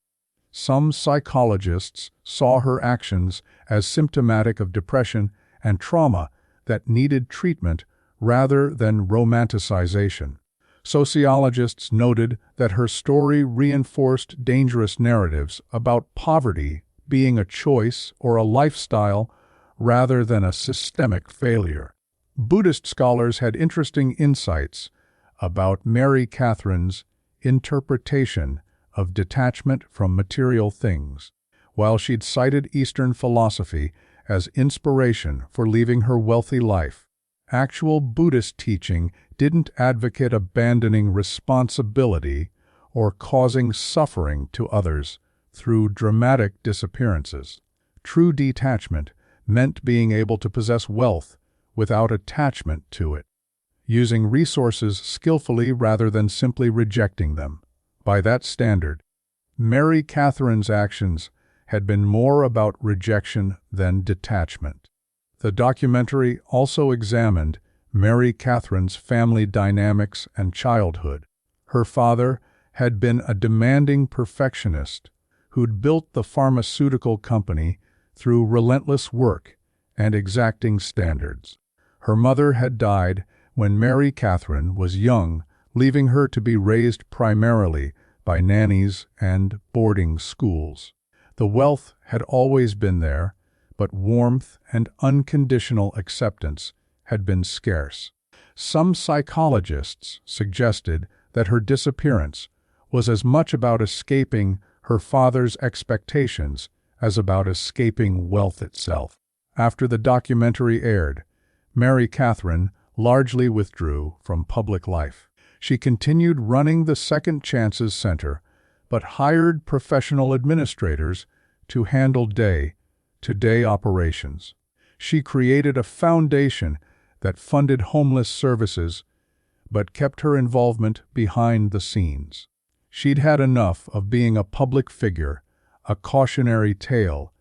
[SPEAKER 1] Some psychologists saw her actions as symptomatic of depression and trauma that needed treatment rather than romanticization. Sociologists noted that her story reinforced dangerous narratives about poverty being a choice or a lifestyle rather than a systemic failure. Buddhist scholars had interesting insights about Mary Catherine's interpretation of detachment from material things. While she'd cited Eastern philosophy as inspiration for leaving her wealthy life, actual Buddhist teaching didn't advocate abandoning responsibility or causing suffering to others through dramatic disappearances. True detachment meant being able to possess wealth without attachment to it, using resources skillfully rather than simply rejecting them. By that standard, Mary Catherine's actions had been more about rejection than detachment. The documentary also examined Mary Catherine's family dynamics and childhood. Her father had been a demanding perfectionist who'd built the pharmaceutical company through relentless work and exacting standards. Her mother had died when Mary Catherine was young, leaving her to be raised primarily by nannies and boarding schools. The wealth had always been there, but warmth and unconditional acceptance had been scarce. Some psychologists suggested that her disappearance was as much about escaping her father's expectations as about escaping wealth itself. After the documentary aired, Mary Catherine largely withdrew from public life. She continued running the Second Chances Center, but hired professional administrators to handle day-to-day operations. She created a foundation that funded homeless services but kept her involvement behind the scenes. She'd had enough of being a public figure, a cautionary tale,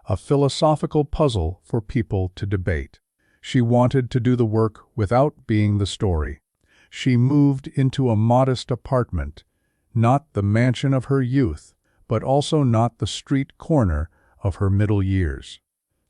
[SPEAKER 1] a philosophical puzzle for people to debate. She wanted to do the work without being the story. She moved into a modest apartment, not the mansion of her youth, but also not the street corner of her middle years.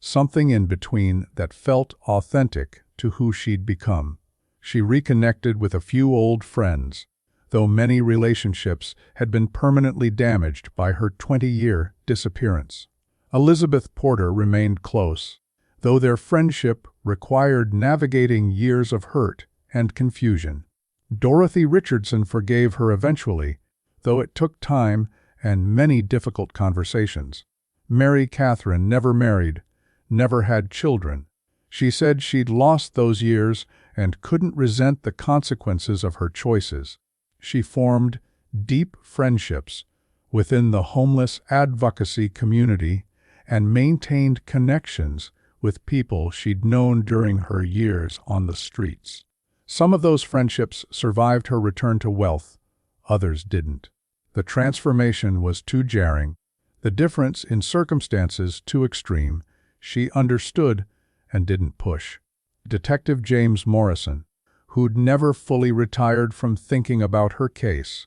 [SPEAKER 1] Something in between that felt authentic to who she'd become. She reconnected with a few old friends, though many relationships had been permanently damaged by her 20-year disappearance. Elizabeth Porter remained close, though their friendship required navigating years of hurt and confusion. Dorothy Richardson forgave her eventually, though it took time and many difficult conversations. Mary Catherine never married, never had children. She said she'd lost those years and couldn't resent the consequences of her choices. She formed deep friendships within the homeless advocacy community and maintained connections with people she'd known during her years on the streets. Some of those friendships survived her return to wealth, others didn't. The transformation was too jarring, the difference in circumstances too extreme. She understood and didn't push. Detective James Morrison, who'd never fully retired from thinking about her case,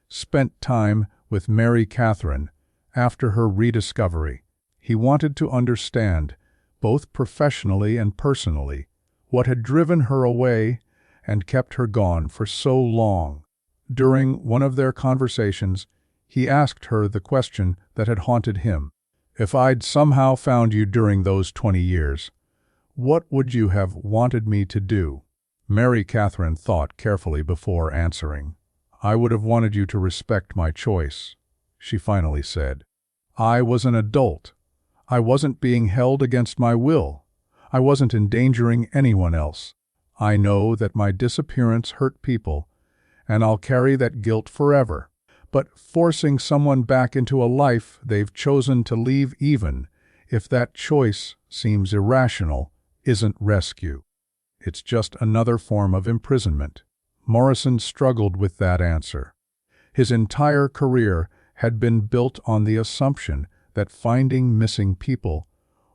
[SPEAKER 1] spent time with Mary Catherine after her rediscovery. He wanted to understand, both professionally and personally, what had driven her away and kept her gone for so long. During one of their conversations, he asked her the question that had haunted him. "If I'd somehow found you during those 20 years, what would you have wanted me to do?" Mary Catherine thought carefully before answering. "I would have wanted you to respect my choice," she finally said. "I was an adult. I wasn't being held against my will. I wasn't endangering anyone else. I know that my disappearance hurt people, and I'll carry that guilt forever. But forcing someone back into a life they've chosen to leave, even if that choice seems irrational, isn't rescue. It's just another form of imprisonment." Morrison struggled with that answer. His entire career had been built on the assumption that finding missing people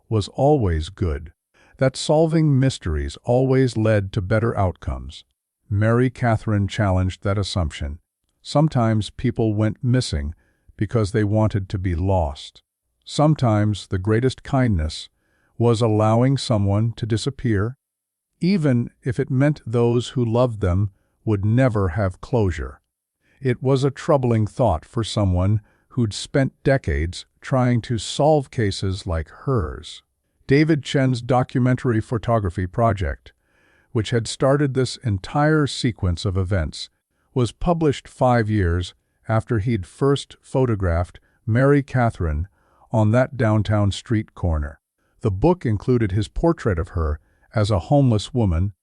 [SPEAKER 1] was always good, that solving mysteries always led to better outcomes. Mary Catherine challenged that assumption. Sometimes people went missing because they wanted to be lost. Sometimes the greatest kindness was allowing someone to disappear, even if it meant those who loved them would never have closure. It was a troubling thought for someone who'd spent decades trying to solve cases like hers. David Chen's documentary photography project, which had started this entire sequence of events, was published 5 years after he'd first photographed Mary Catherine on that downtown street corner. The book included his portrait of her as a homeless woman,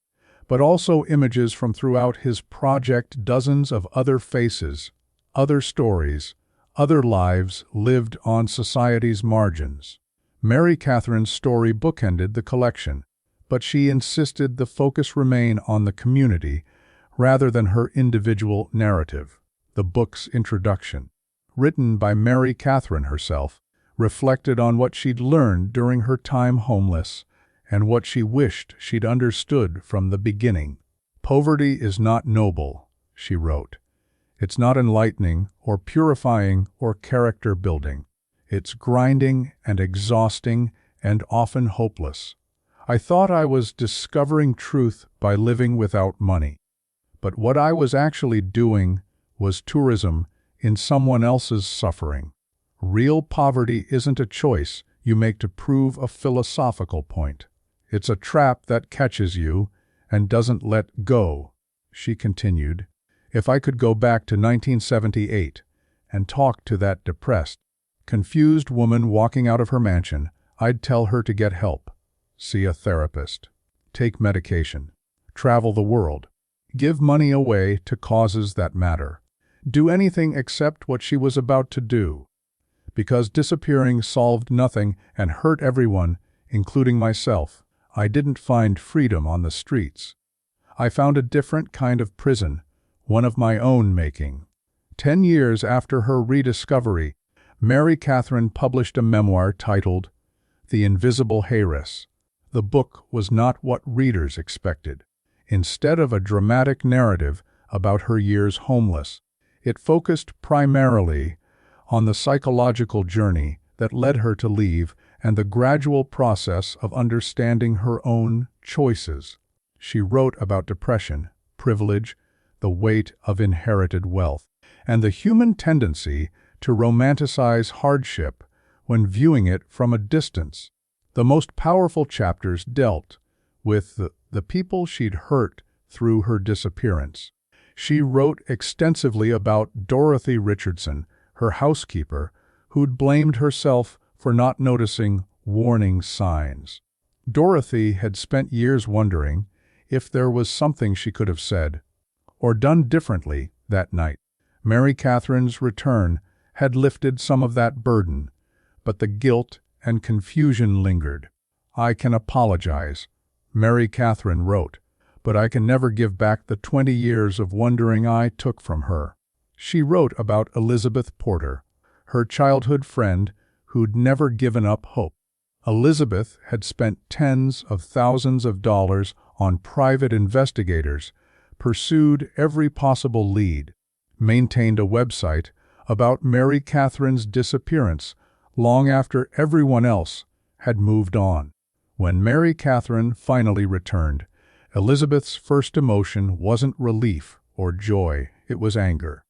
[SPEAKER 1] but also images from throughout his project, dozens of other faces, other stories, other lives lived on society's margins. Mary Catherine's story bookended the collection, but she insisted the focus remain on the community rather than her individual narrative. The book's introduction, written by Mary Catherine herself, reflected on what she'd learned during her time homeless and what she wished she'd understood from the beginning. "Poverty is not noble," she wrote. "It's not enlightening or purifying or character-building. It's grinding and exhausting and often hopeless. I thought I was discovering truth by living without money. But what I was actually doing was tourism in someone else's suffering. Real poverty isn't a choice you make to prove a philosophical point. It's a trap that catches you and doesn't let go." She continued, "If I could go back to 1978 and talk to that depressed, confused woman walking out of her mansion, I'd tell her to get help, see a therapist, take medication, travel the world, give money away to causes that matter, do anything except what she was about to do. Because disappearing solved nothing and hurt everyone, including myself, I didn't find freedom on the streets. I found a different kind of prison, one of my own making. 10 years after her rediscovery, Mary Catherine published a memoir titled The Invisible Heiress. The book was not what readers expected. Instead of a dramatic narrative about her years homeless, it focused primarily on the psychological journey that led her to leave and the gradual process of understanding her own choices. She wrote about depression, privilege, the weight of inherited wealth, and the human tendency to romanticize hardship when viewing it from a distance. The most powerful chapters dealt with the people she'd hurt through her disappearance. She wrote extensively about Dorothy Richardson, her housekeeper, who'd blamed herself for not noticing warning signs. Dorothy had spent years wondering if there was something she could have said or done differently that night. Mary Catherine's return had lifted some of that burden, but the guilt and confusion lingered. "I can apologize," Mary Catherine wrote, "but I can never give back the 20 years of wondering I took from her." She wrote about Elizabeth Porter, her childhood friend who'd never given up hope. Elizabeth had spent tens of thousands of dollars on private investigators, pursued every possible lead, maintained a website about Mary Catherine's disappearance long after everyone else had moved on. When Mary Catherine finally returned, Elizabeth's first emotion wasn't relief or joy, it was anger.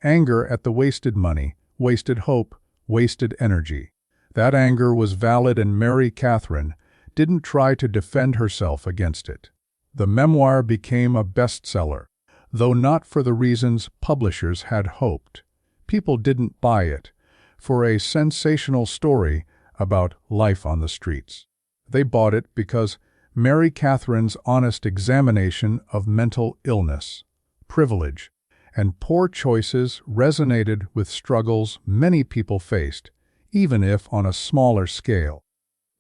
[SPEAKER 1] Anger at the wasted money, wasted hope, wasted energy. That anger was valid, and Mary Catherine didn't try to defend herself against it. The memoir became a bestseller, though not for the reasons publishers had hoped. People didn't buy it for a sensational story about life on the streets. They bought it because Mary Catherine's honest examination of mental illness, privilege, and poor choices resonated with struggles many people faced, even if on a smaller scale.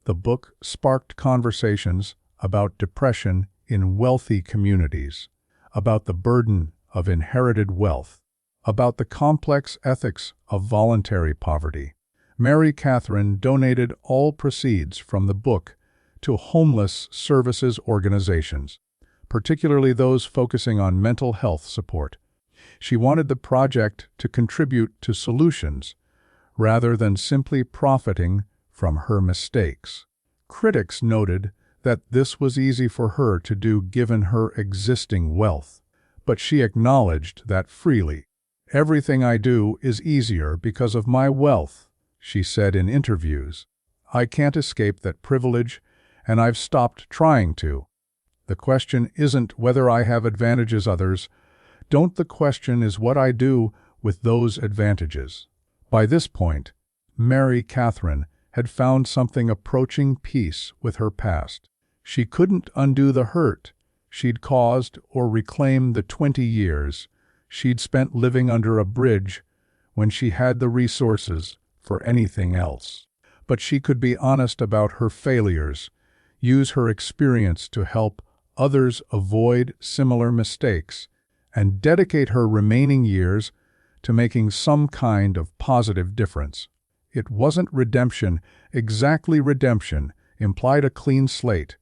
[SPEAKER 1] The book sparked conversations about depression in wealthy communities, about the burden of inherited wealth, about the complex ethics of voluntary poverty. Mary Catherine donated all proceeds from the book to homeless services organizations, particularly those focusing on mental health support. She wanted the project to contribute to solutions rather than simply profiting from her mistakes. Critics noted that this was easy for her to do given her existing wealth, but she acknowledged that freely. "Everything I do is easier because of my wealth," she said in interviews. "I can't escape that privilege, and I've stopped trying to. The question isn't whether I have advantages others don't. The question is what I do with those advantages." By this point, Mary Catherine had found something approaching peace with her past. She couldn't undo the hurt she'd caused or reclaim the 20 years she'd spent living under a bridge when she had the resources for anything else. But she could be honest about her failures, use her experience to help others avoid similar mistakes, and dedicate her remaining years to making some kind of positive difference. It wasn't redemption, exactly. Redemption implied a clean slate,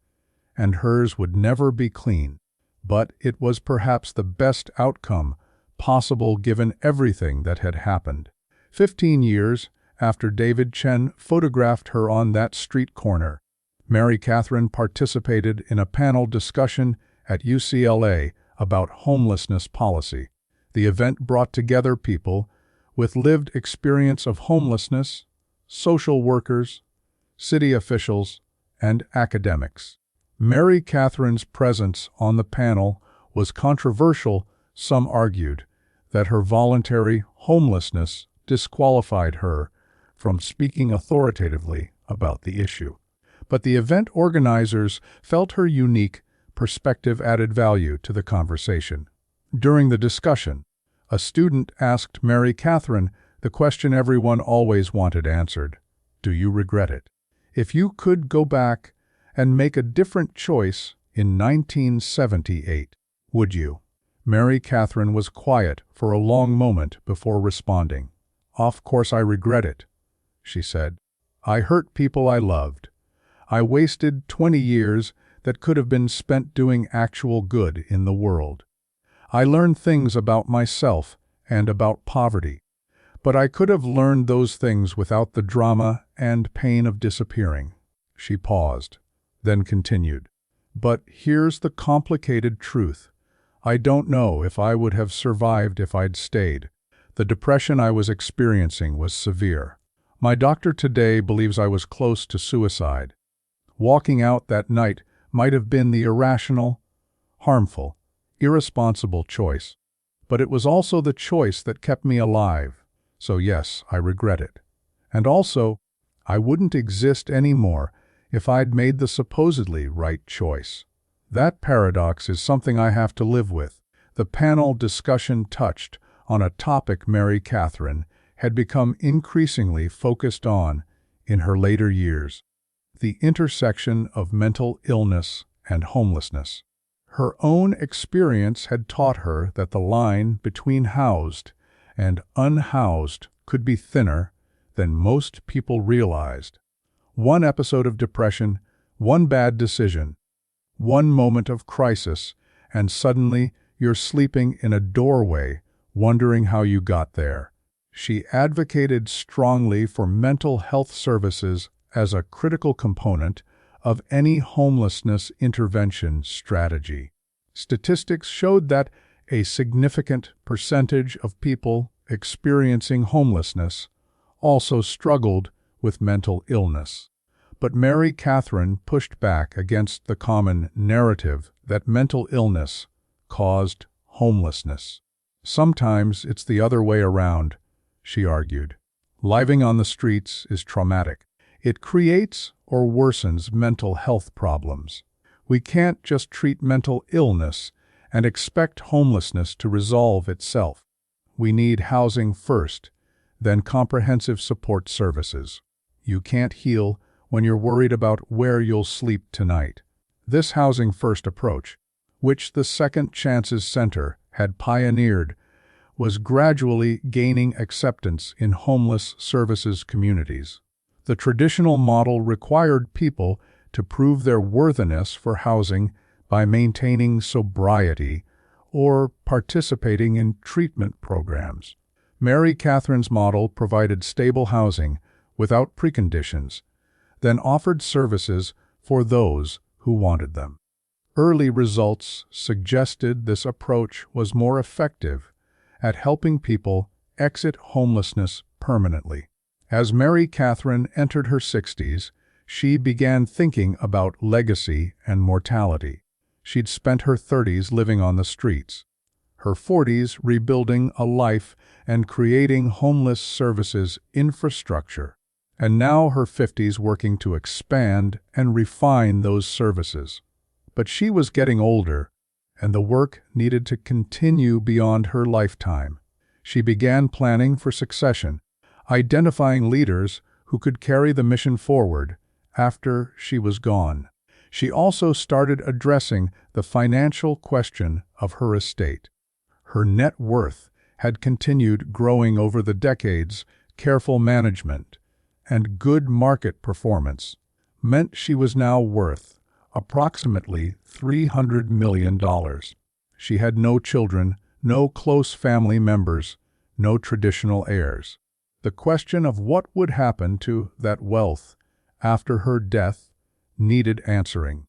[SPEAKER 1] and hers would never be clean. But it was perhaps the best outcome possible given everything that had happened. 15 years after David Chen photographed her on that street corner, Mary Catherine participated in a panel discussion at UCLA about homelessness policy. The event brought together people with lived experience of homelessness, social workers, city officials, and academics. Mary Catherine's presence on the panel was controversial. Some argued that her voluntary homelessness disqualified her from speaking authoritatively about the issue. But the event organizers felt her unique perspective added value to the conversation. During the discussion, a student asked Mary Catherine the question everyone always wanted answered: "Do you regret it? If you could go back and make a different choice in 1978, Would you?" Mary Catherine was quiet for a long moment before responding. "Of course I regret it," she said. "I hurt people I loved. I wasted 20 years that could have been spent doing actual good in the world. I learned things about myself and about poverty, but I could have learned those things without the drama and pain of disappearing." She paused, then continued. "But here's the complicated truth. I don't know if I would have survived if I'd stayed. The depression I was experiencing was severe. My doctor today believes I was close to suicide. Walking out that night might have been the irrational, harmful, irresponsible choice, but it was also the choice that kept me alive. So yes, I regret it. And also, I wouldn't exist anymore if I'd made the supposedly right choice. That paradox is something I have to live with." The panel discussion touched on a topic Mary Catherine had become increasingly focused on in her later years: the intersection of mental illness and homelessness. Her own experience had taught her that the line between housed and unhoused could be thinner than most people realized. One episode of depression, one bad decision, one moment of crisis, and suddenly you're sleeping in a doorway, wondering how you got there. She advocated strongly for mental health services as a critical component of any homelessness intervention strategy. Statistics showed that a significant percentage of people experiencing homelessness also struggled with mental illness. But Mary Catherine pushed back against the common narrative that mental illness caused homelessness. "Sometimes it's the other way around," she argued. "Living on the streets is traumatic. It creates or worsens mental health problems. We can't just treat mental illness and expect homelessness to resolve itself. We need housing first, then comprehensive support services. You can't heal when you're worried about where you'll sleep tonight." This housing-first approach, which the Second Chances Center had pioneered, was gradually gaining acceptance in homeless services communities. The traditional model required people to prove their worthiness for housing by maintaining sobriety or participating in treatment programs. Mary Catherine's model provided stable housing without preconditions, then offered services for those who wanted them. Early results suggested this approach was more effective at helping people exit homelessness permanently. As Mary Catherine entered her 60s, she began thinking about legacy and mortality. She'd spent her 30s living on the streets, her 40s rebuilding a life and creating homeless services infrastructure, and now her 50s working to expand and refine those services. But she was getting older, and the work needed to continue beyond her lifetime. She began planning for succession, identifying leaders who could carry the mission forward after she was gone. She also started addressing the financial question of her estate. Her net worth had continued growing over the decades. Careful management and good market performance meant she was now worth approximately $300 million. She had no children, no close family members, no traditional heirs. The question of what would happen to that wealth after her death needed answering.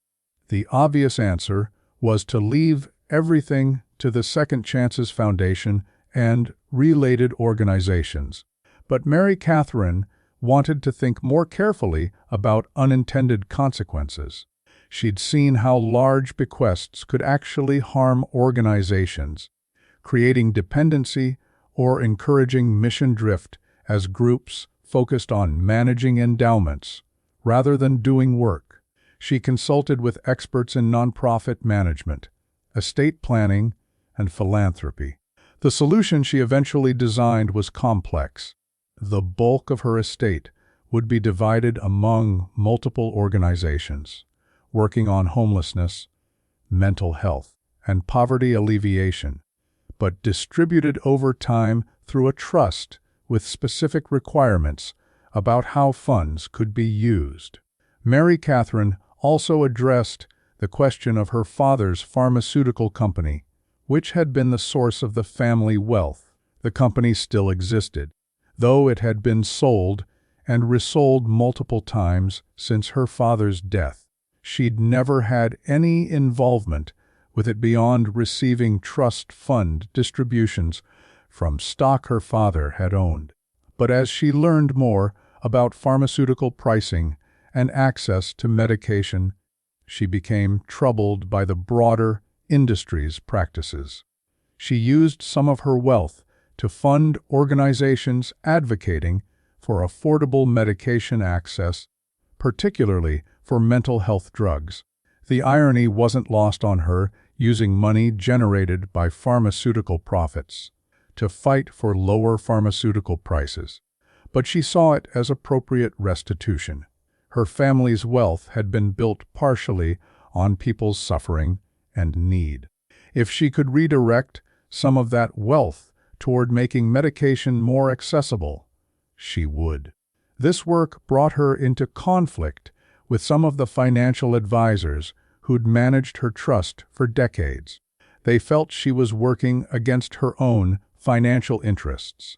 [SPEAKER 1] The obvious answer was to leave everything to the Second Chances Foundation and related organizations. But Mary Catherine wanted to think more carefully about unintended consequences. She'd seen how large bequests could actually harm organizations, creating dependency or encouraging mission drift as groups focused on managing endowments rather than doing work. She consulted with experts in nonprofit management, estate planning, and philanthropy. The solution she eventually designed was complex. The bulk of her estate would be divided among multiple organizations, working on homelessness, mental health, and poverty alleviation, but distributed over time through a trust with specific requirements about how funds could be used. Mary Catherine also addressed the question of her father's pharmaceutical company, which had been the source of the family wealth. The company still existed, though it had been sold and resold multiple times since her father's death. She'd never had any involvement with it beyond receiving trust fund distributions from stock her father had owned. But as she learned more about pharmaceutical pricing and access to medication, she became troubled by the broader industry's practices. She used some of her wealth to fund organizations advocating for affordable medication access, particularly for mental health drugs. The irony wasn't lost on her, using money generated by pharmaceutical profits to fight for lower pharmaceutical prices. But she saw it as appropriate restitution. Her family's wealth had been built partially on people's suffering and need. If she could redirect some of that wealth toward making medication more accessible, she would. This work brought her into conflict with some of the financial advisors who'd managed her trust for decades. They felt she was working against her own financial interests,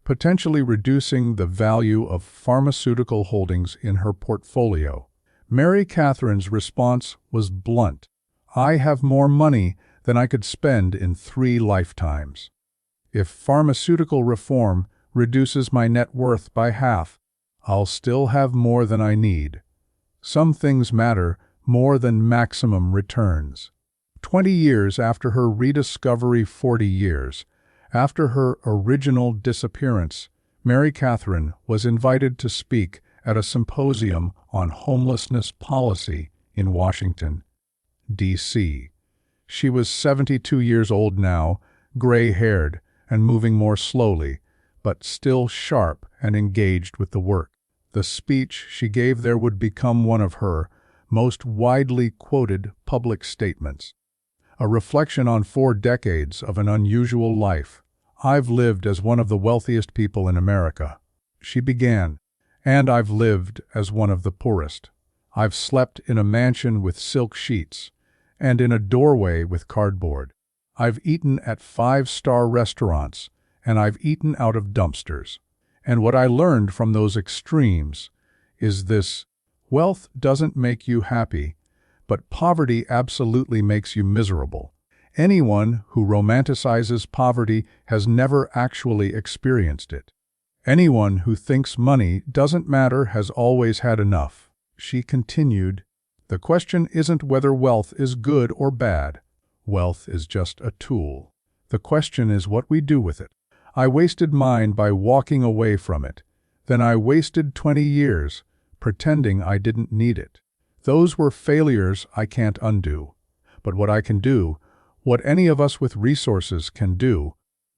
[SPEAKER 1] potentially reducing the value of pharmaceutical holdings in her portfolio. Mary Catherine's response was blunt. "I have more money than I could spend in 3 lifetimes. If pharmaceutical reform reduces my net worth by half, I'll still have more than I need. Some things matter more than maximum returns." 20 years after her rediscovery, 40 years after her original disappearance, Mary Catherine was invited to speak at a symposium on homelessness policy in Washington, D.C. She was 72 years old now, gray-haired and moving more slowly, but still sharp and engaged with the work. The speech she gave there would become one of her most widely quoted public statements. A reflection on 4 decades of an unusual life. "I've lived as one of the wealthiest people in America," she began, "and I've lived as one of the poorest. I've slept in a mansion with silk sheets and in a doorway with cardboard. I've eaten at 5-star restaurants, and I've eaten out of dumpsters. And what I learned from those extremes is this: wealth doesn't make you happy, but poverty absolutely makes you miserable. Anyone who romanticizes poverty has never actually experienced it. Anyone who thinks money doesn't matter has always had enough." She continued, "The question isn't whether wealth is good or bad. Wealth is just a tool. The question is what we do with it. I wasted mine by walking away from it. Then I wasted 20 years pretending I didn't need it. Those were failures I can't undo. But what I can do, what any of us with resources can do,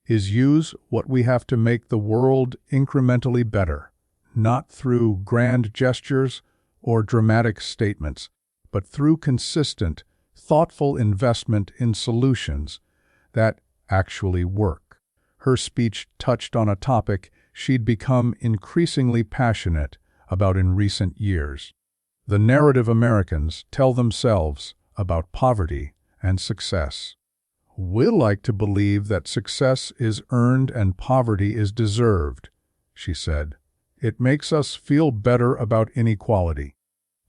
[SPEAKER 1] is use what we have to make the world incrementally better, not through grand gestures or dramatic statements, but through consistent, thoughtful investment in solutions that actually work." Her speech touched on a topic she'd become increasingly passionate about in recent years: the narrative Americans tell themselves about poverty and success. "We like to believe that success is earned and poverty is deserved," she said. "It makes us feel better about inequality.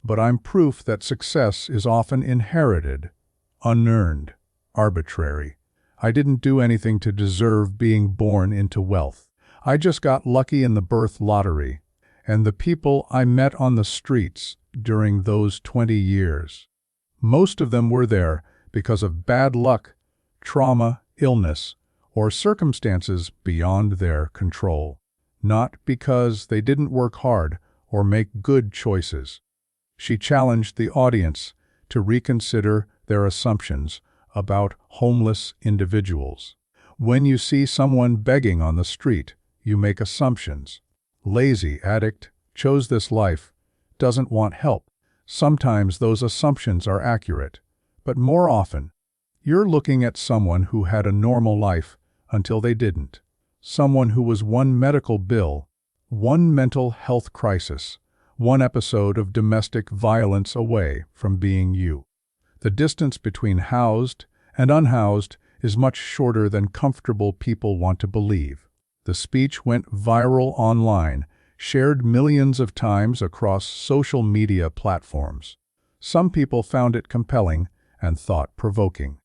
[SPEAKER 1] But I'm proof that success is often inherited, unearned, arbitrary. I didn't do anything to deserve being born into wealth. I just got lucky in the birth lottery, and the people I met on the streets during those 20 years. Most of them were there because of bad luck, trauma, illness, or circumstances beyond their control, not because they didn't work hard or make good choices." She challenged the audience to reconsider their assumptions about homeless individuals. When you see someone begging on the street, you make assumptions. Lazy addict, chose this life, doesn't want help. Sometimes those assumptions are accurate, but more often, You're looking at someone who had a normal life until they didn't. Someone who was one medical bill, one mental health crisis, one episode of domestic violence away from being you. The distance between housed and unhoused is much shorter than comfortable people want to believe. The speech went viral online, shared millions of times across social media platforms. Some people found it compelling and thought-provoking.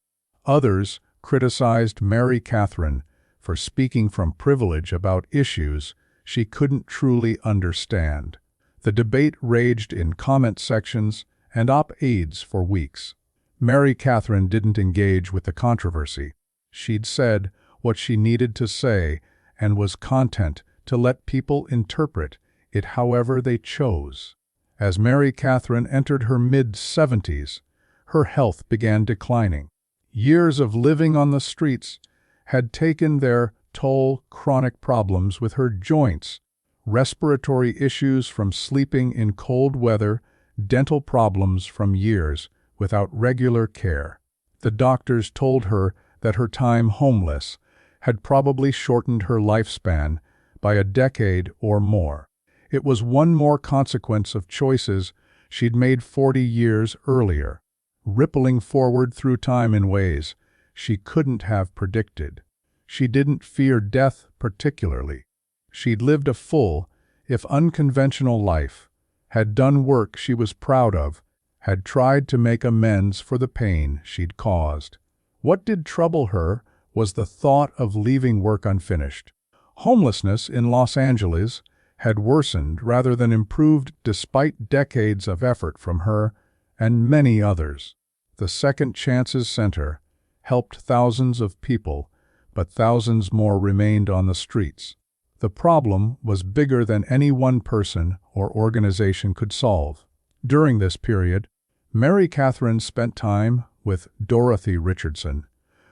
[SPEAKER 1] Others criticized Mary Catherine for speaking from privilege about issues she couldn't truly understand. The debate raged in comment sections and op-eds for weeks. Mary Catherine didn't engage with the controversy. She'd said what she needed to say and was content to let people interpret it however they chose. As Mary Catherine entered her mid-70s, her health began declining. Years of living on the streets had taken their toll. Chronic problems with her joints, respiratory issues from sleeping in cold weather, dental problems from years without regular care. The doctors told her that her time homeless had probably shortened her lifespan by a decade or more. It was one more consequence of choices she'd made 40 years earlier, rippling forward through time in ways she couldn't have predicted. She didn't fear death particularly. She'd lived a full, if unconventional life, had done work she was proud of, had tried to make amends for the pain she'd caused. What did trouble her was the thought of leaving work unfinished. Homelessness in Los Angeles had worsened rather than improved despite decades of effort from her and many others. The Second Chances Center helped thousands of people, but thousands more remained on the streets. The problem was bigger than any one person or organization could solve. During this period, Mary Catherine spent time with Dorothy Richardson,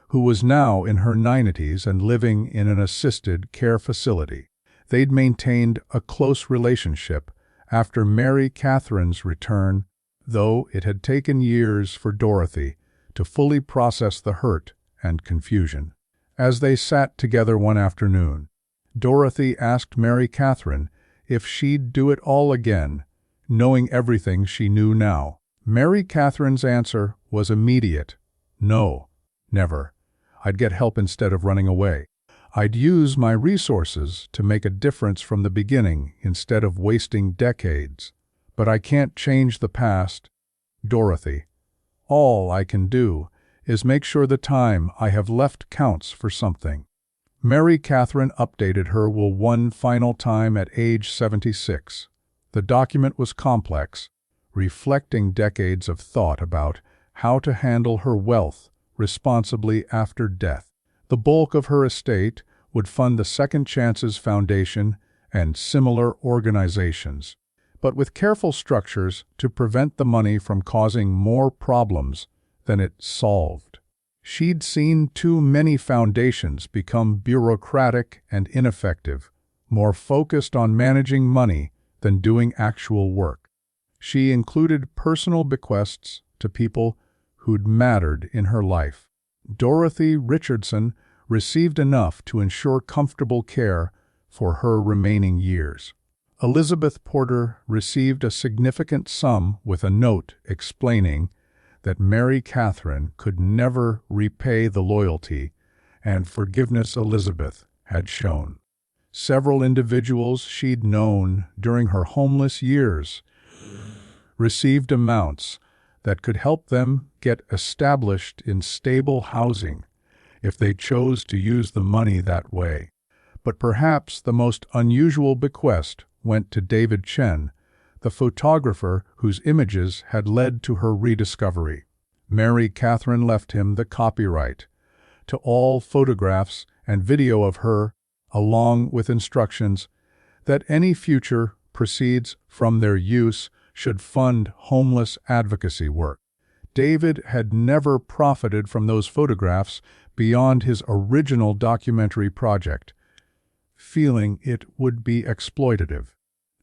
[SPEAKER 1] who was now in her 90s and living in an assisted care facility. They'd maintained a close relationship after Mary Catherine's return, though it had taken years for Dorothy to fully process the hurt and confusion. As they sat together one afternoon, Dorothy asked Mary Catherine if she'd do it all again, knowing everything she knew now. Mary Catherine's answer was immediate. No, never. I'd get help instead of running away. I'd use my resources to make a difference from the beginning instead of wasting decades. But I can't change the past, Dorothy. All I can do is make sure the time I have left counts for something. Mary Catherine updated her will one final time at age 76. The document was complex, reflecting decades of thought about how to handle her wealth responsibly after death. The bulk of her estate would fund the Second Chances Foundation and similar organizations, but with careful structures to prevent the money from causing more problems than it solved. She'd seen too many foundations become bureaucratic and ineffective, more focused on managing money than doing actual work. She included personal bequests to people who'd mattered in her life. Dorothy Richardson received enough to ensure comfortable care for her remaining years. Elizabeth Porter received a significant sum with a note explaining that Mary Catherine could never repay the loyalty and forgiveness Elizabeth had shown. Several individuals she'd known during her homeless years received amounts that could help them get established in stable housing if they chose to use the money that way. But perhaps the most unusual bequest went to David Chen, the photographer whose images had led to her rediscovery. Mary Catherine left him the copyright to all photographs and video of her, along with instructions that any future proceeds from their use should fund homeless advocacy work. David had never profited from those photographs beyond his original documentary project, feeling it would be exploitative.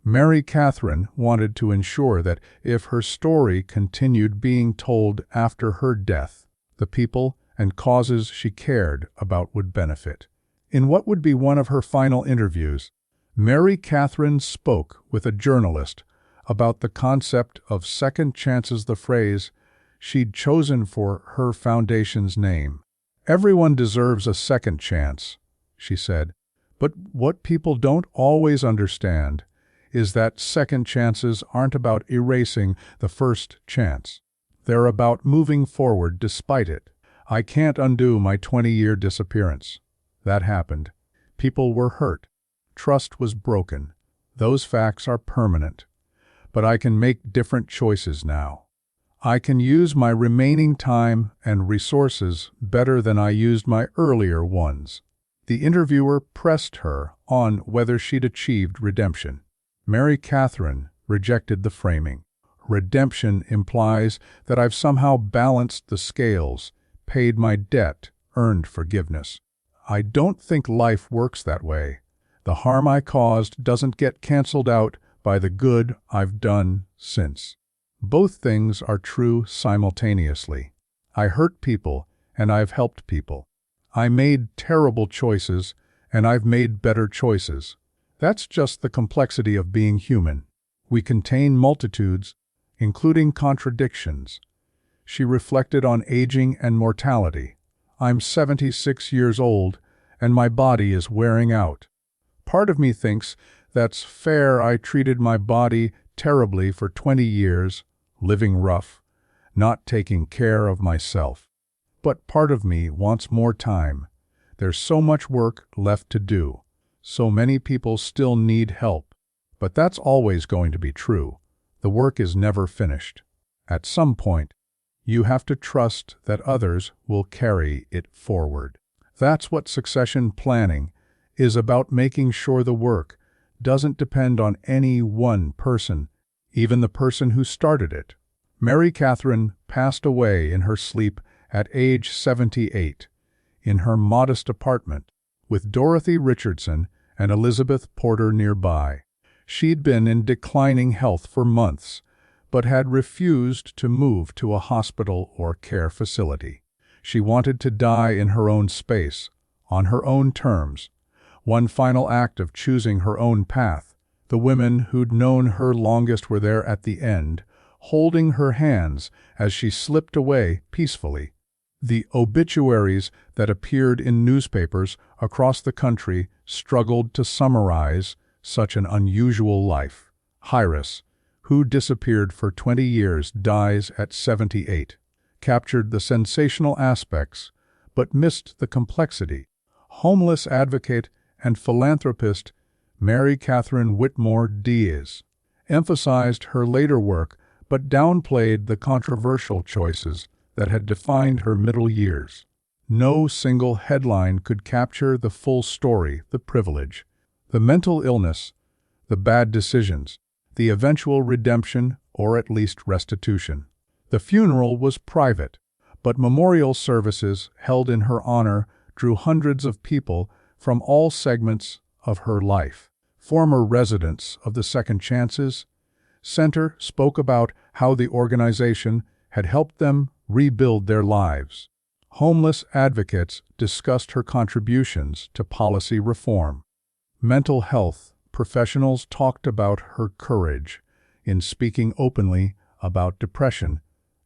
[SPEAKER 1] Mary Catherine wanted to ensure that if her story continued being told after her death, the people and causes she cared about would benefit. In what would be one of her final interviews, Mary Catherine spoke with a journalist about the concept of second chances, the phrase she'd chosen for her foundation's name. "Everyone deserves a second chance," she said, "but what people don't always understand is that second chances aren't about erasing the first chance. They're about moving forward despite it. I can't undo my 20-year disappearance. That happened. People were hurt. Trust was broken. Those facts are permanent. But I can make different choices now. I can use my remaining time and resources better than I used my earlier ones." The interviewer pressed her on whether she'd achieved redemption. Mary Catherine rejected the framing. "Redemption implies that I've somehow balanced the scales, paid my debt, earned forgiveness. I don't think life works that way. The harm I caused doesn't get canceled out by the good I've done since. Both things are true simultaneously. I hurt people, and I've helped people. I made terrible choices, and I've made better choices. That's just the complexity of being human. We contain multitudes, including contradictions." She reflected on aging and mortality. "I'm 76 years old, and my body is wearing out. Part of me thinks that's fair. I treated my body terribly for 20 years, living rough, not taking care of myself. But part of me wants more time. There's so much work left to do. So many people still need help. But that's always going to be true. The work is never finished. At some point, you have to trust that others will carry it forward. That's what succession planning is about, making sure the work doesn't depend on any one person, even the person who started it." Mary Catherine passed away in her sleep at age 78, in her modest apartment, with Dorothy Richardson and Elizabeth Porter nearby. She'd been in declining health for months, but had refused to move to a hospital or care facility. She wanted to die in her own space, on her own terms, one final act of choosing her own path. The women who'd known her longest were there at the end, holding her hands as she slipped away peacefully. The obituaries that appeared in newspapers across the country struggled to summarize such an unusual life. Heiress, who disappeared for 20 years, dies at 78, captured the sensational aspects, but missed the complexity. Homeless advocate and philanthropist Mary Catherine Whitmore Diaz emphasized her later work, but downplayed the controversial choices that had defined her middle years. No single headline could capture the full story: the privilege, the mental illness, the bad decisions, the eventual redemption, or at least restitution. The funeral was private, but memorial services held in her honor drew hundreds of people from all segments of her life. Former residents of the Second Chances Center spoke about how the organization had helped them rebuild their lives. Homeless advocates discussed her contributions to policy reform. Mental health professionals talked about her courage in speaking openly about depression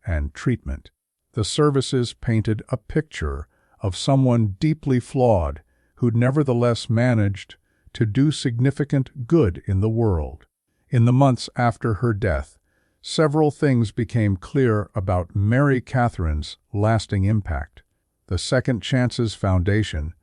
[SPEAKER 1] and treatment. The services painted a picture of someone deeply flawed who'd nevertheless managed to do significant good in the world. In the months after her death, several things became clear about Mary Catherine's lasting impact. The Second Chances Foundation,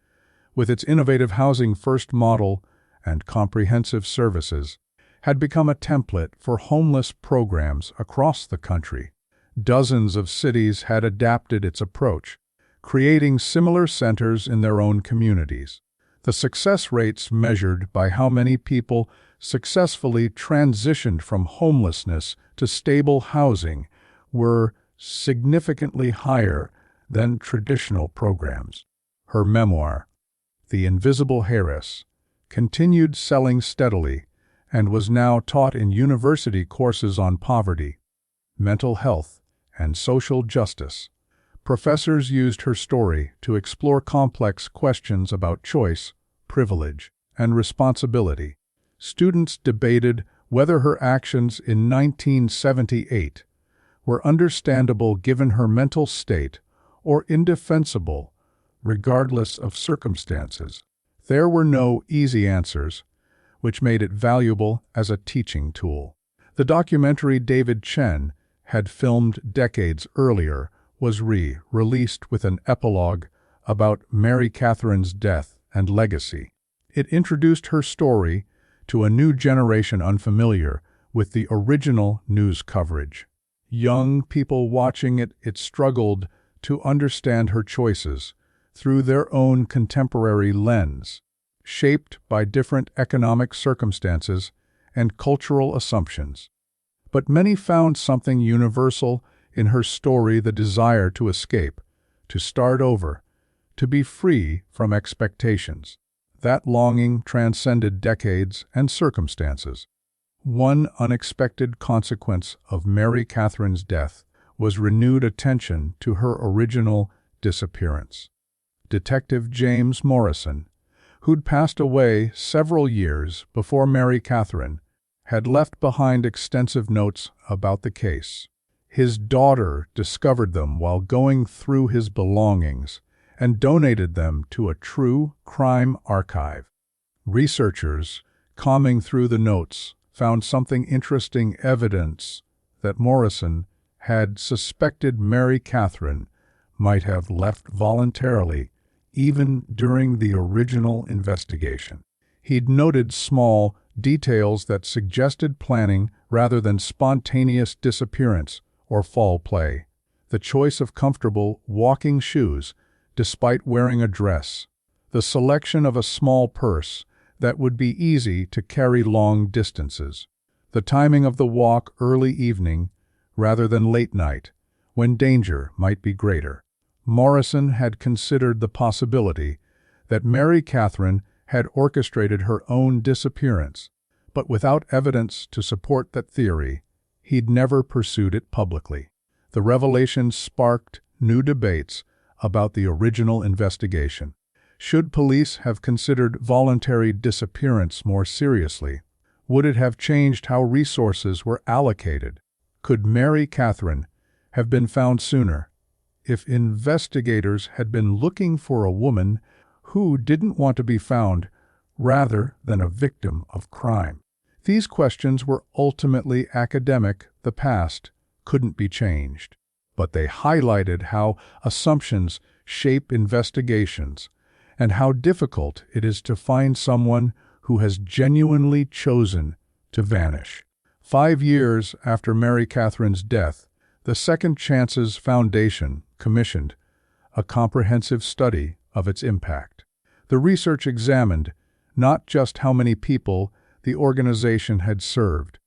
[SPEAKER 1] with its innovative Housing First model and comprehensive services, had become a template for homeless programs across the country. Dozens of cities had adapted its approach, creating similar centers in their own communities. The success rates measured by how many people successfully transitioned from homelessness to stable housing were significantly higher than traditional programs. Her memoir, The Invisible Heiress, continued selling steadily and was now taught in university courses on poverty, mental health, and social justice. Professors used her story to explore complex questions about choice, privilege, and responsibility. Students debated whether her actions in 1978 were understandable given her mental state or indefensible, regardless of circumstances. There were no easy answers, which made it valuable as a teaching tool. The documentary David Chen had filmed decades earlier was released with an epilogue about Mary Catherine's death and legacy. It introduced her story to a new generation unfamiliar with the original news coverage. Young people watching it struggled to understand her choices through their own contemporary lens, shaped by different economic circumstances and cultural assumptions. But many found something universal in her story: the desire to escape, to start over, to be free from expectations. That longing transcended decades and circumstances. One unexpected consequence of Mary Catherine's death was renewed attention to her original disappearance. Detective James Morrison, who'd passed away several years before Mary Catherine, had left behind extensive notes about the case. His daughter discovered them while going through his belongings and donated them to a true crime archive. Researchers, combing through the notes, found something interesting: evidence that Morrison had suspected Mary Catherine might have left voluntarily even during the original investigation. He'd noted small details that suggested planning rather than spontaneous disappearance or foul play. The choice of comfortable walking shoes despite wearing a dress, the selection of a small purse that would be easy to carry long distances, the timing of the walk early evening rather than late night, when danger might be greater. Morrison had considered the possibility that Mary Catherine had orchestrated her own disappearance, but without evidence to support that theory, he'd never pursued it publicly. The revelation sparked new debates about the original investigation. Should police have considered voluntary disappearance more seriously? Would it have changed how resources were allocated? Could Mary Catherine have been found sooner if investigators had been looking for a woman who didn't want to be found rather than a victim of crime? These questions were ultimately academic. The past couldn't be changed, but they highlighted how assumptions shape investigations and how difficult it is to find someone who has genuinely chosen to vanish. 5 years after Mary Catherine's death, the Second Chances Foundation commissioned a comprehensive study of its impact. The research examined not just how many people the organization had served,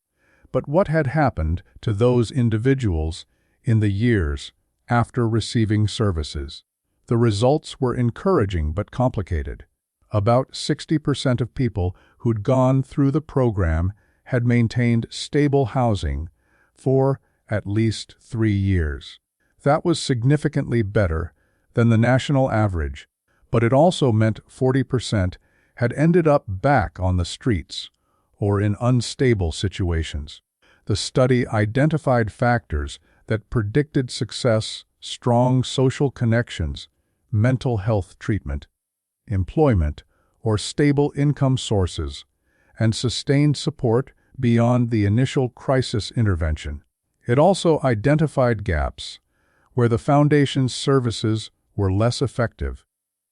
[SPEAKER 1] but what had happened to those individuals in the years after receiving services. The results were encouraging but complicated. About 60% of people who'd gone through the program had maintained stable housing for at least 3 years. That was significantly better than the national average, but it also meant 40% had ended up back on the streets or in unstable situations. The study identified factors that predicted success: strong social connections, mental health treatment, employment or stable income sources, and sustained support beyond the initial crisis intervention. It also identified gaps where the Foundation's services were less effective: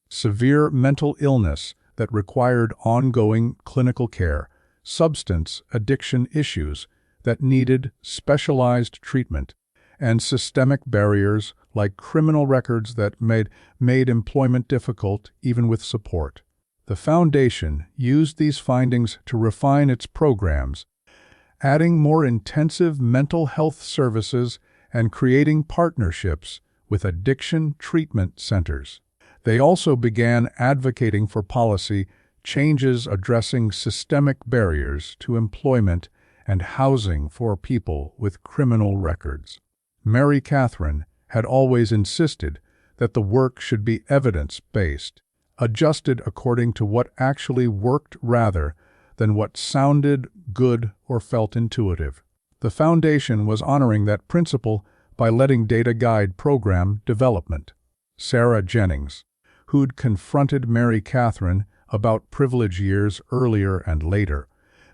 [SPEAKER 1] severe mental illness that required ongoing clinical care, substance addiction issues that needed specialized treatment, and systemic barriers like criminal records that made employment difficult even with support. The Foundation used these findings to refine its programs, adding more intensive mental health services and creating partnerships with addiction treatment centers. They also began advocating for policy changes addressing systemic barriers to employment and housing for people with criminal records. Mary Catherine had always insisted that the work should be evidence-based, adjusted according to what actually worked rather than what sounded good or felt intuitive. The foundation was honoring that principle by letting data guide program development. Sarah Jennings, who'd confronted Mary Catherine about privilege years earlier and later,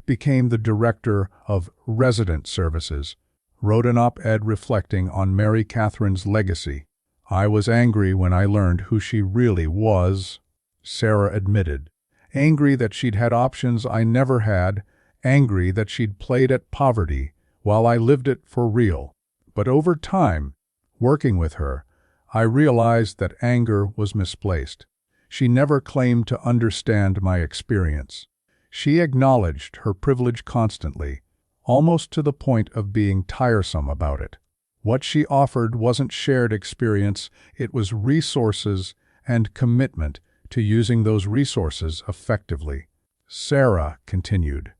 [SPEAKER 1] became the director of resident services, wrote an op-ed reflecting on Mary Catherine's legacy. "I was angry when I learned who she really was," Sarah admitted. "Angry that she'd had options I never had, angry that she'd played at poverty while I lived it for real. But over time, working with her, I realized that anger was misplaced. She never claimed to understand my experience. She acknowledged her privilege constantly, almost to the point of being tiresome about it. What she offered wasn't shared experience, it was resources and commitment to using those resources effectively." Sarah continued,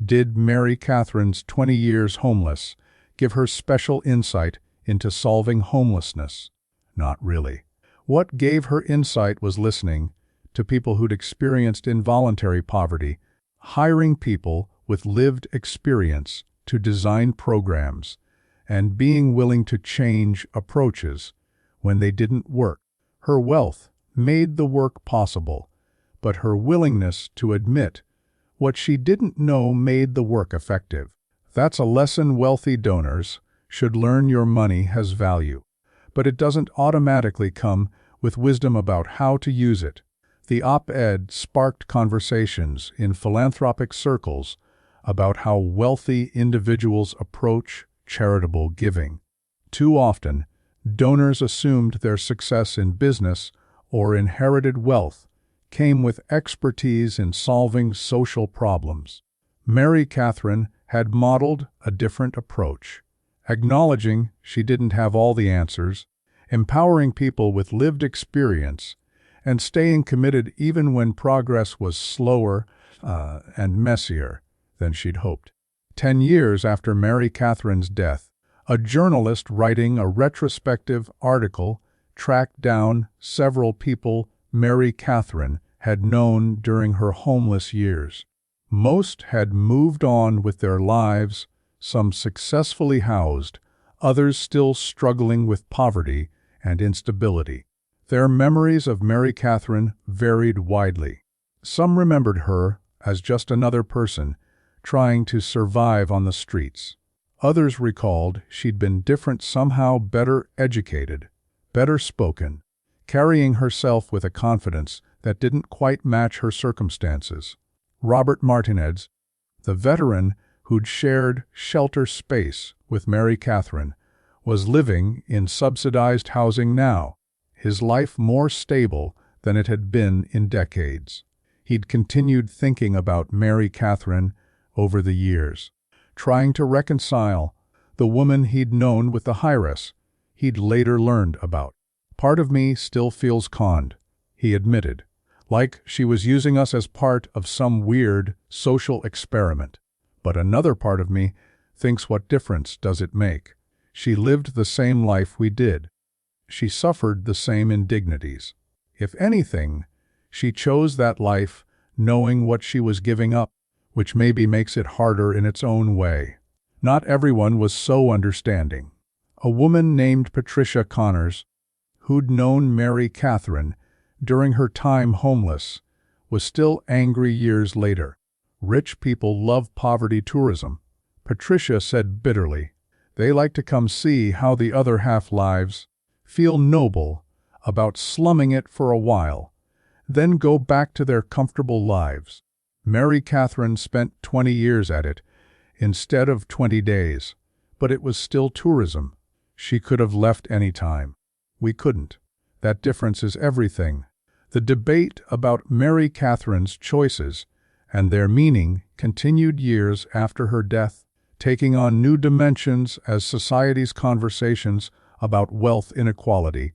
[SPEAKER 1] "Did Mary Catherine's 20 years homeless give her special insight into solving homelessness? Not really. What gave her insight was listening to people who'd experienced involuntary poverty, hiring people with lived experience to design programs, and being willing to change approaches when they didn't work. Her wealth made the work possible, but her willingness to admit what she didn't know made the work effective. That's a lesson wealthy donors should learn. Your money has value, but it doesn't automatically come with wisdom about how to use it." The op-ed sparked conversations in philanthropic circles about how wealthy individuals approach charitable giving. Too often, donors assumed their success in business or inherited wealth came with expertise in solving social problems. Mary Catherine had modeled a different approach, acknowledging she didn't have all the answers, empowering people with lived experience, and staying committed even when progress was slower and messier than she'd hoped. 10 years after Mary Catherine's death, a journalist writing a retrospective article tracked down several people Mary Catherine had known during her homeless years. Most had moved on with their lives, some successfully housed, others still struggling with poverty and instability. Their memories of Mary Catherine varied widely. Some remembered her as just another person trying to survive on the streets. Others recalled she'd been different, somehow better educated, better spoken, carrying herself with a confidence that didn't quite match her circumstances. Robert Martinez, the veteran who'd shared shelter space with Mary Catherine, was living in subsidized housing now, his life more stable than it had been in decades. He'd continued thinking about Mary Catherine over the years, trying to reconcile the woman he'd known with the Heiress he'd later learned about. "Part of me still feels conned," he admitted, "like she was using us as part of some weird social experiment. But another part of me thinks, what difference does it make? She lived the same life we did. She suffered the same indignities. If anything, she chose that life knowing what she was giving up, which maybe makes it harder in its own way." Not everyone was so understanding. A woman named Patricia Connors, who'd known Mary Catherine during her time homeless, was still angry years later. "Rich people love poverty tourism," Patricia said bitterly. "They like to come see how the other half lives, feel noble about slumming it for a while, then go back to their comfortable lives." Mary Catherine spent 20 years at it instead of 20 days, but it was still tourism. She could have left any time. We couldn't. That difference is everything. The debate about Mary Catherine's choices and their meaning continued years after her death, taking on new dimensions as society's conversations about wealth inequality,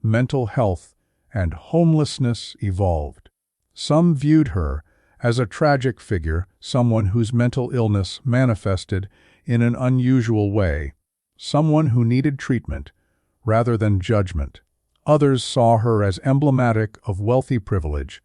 [SPEAKER 1] mental health, and homelessness evolved. Some viewed her as a tragic figure, someone whose mental illness manifested in an unusual way, someone who needed treatment rather than judgment. Others saw her as emblematic of wealthy privilege,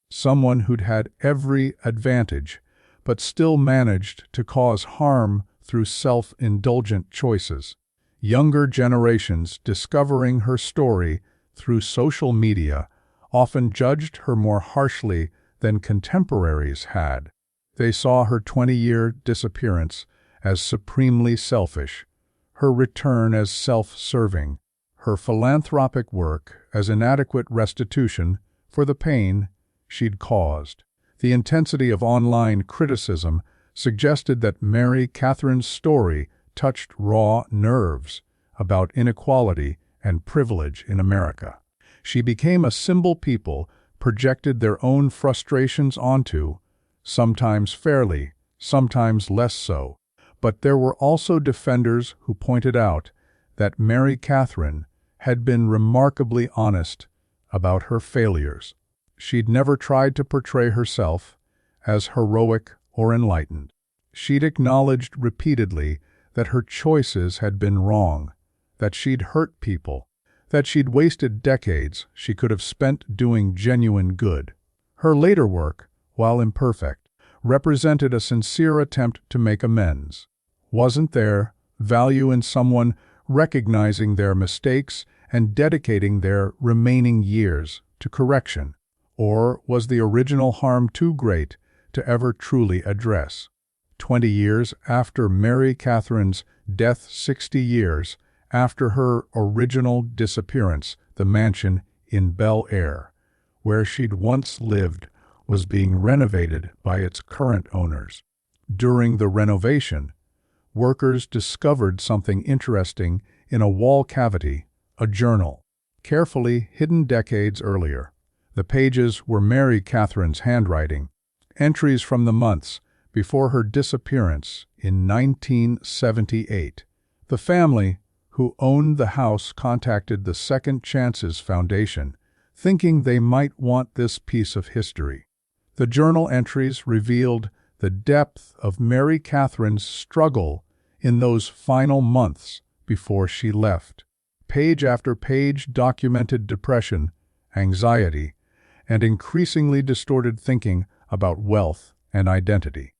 [SPEAKER 1] someone who'd had every advantage, but still managed to cause harm through self-indulgent choices. Younger generations, discovering her story through social media, often judged her more harshly than contemporaries had. They saw her 20-year disappearance as supremely selfish, her return as self-serving, her philanthropic work as inadequate restitution for the pain she'd caused. The intensity of online criticism suggested that Mary Catherine's story touched raw nerves about inequality and privilege in America. She became a symbol people projected their own frustrations onto, sometimes fairly, sometimes less so. But there were also defenders who pointed out that Mary Catherine had been remarkably honest about her failures. She'd never tried to portray herself as heroic or enlightened. She'd acknowledged repeatedly that her choices had been wrong, that she'd hurt people, that she'd wasted decades she could have spent doing genuine good. Her later work, while imperfect, represented a sincere attempt to make amends. Wasn't there value in someone recognizing their mistakes and dedicating their remaining years to correction? Or was the original harm too great to ever truly address? 20 years after Mary Catherine's death, 60 years after her original disappearance, the mansion in Bel Air, where she'd once lived, was being renovated by its current owners. During the renovation, workers discovered something interesting in a wall cavity, a journal, carefully hidden decades earlier. The pages were Mary Catherine's handwriting, entries from the months before her disappearance in 1978. The family, who owned the house, contacted the Second Chances Foundation, thinking they might want this piece of history. The journal entries revealed the depth of Mary Catherine's struggle in those final months before she left. Page after page documented depression, anxiety, and increasingly distorted thinking about wealth and identity.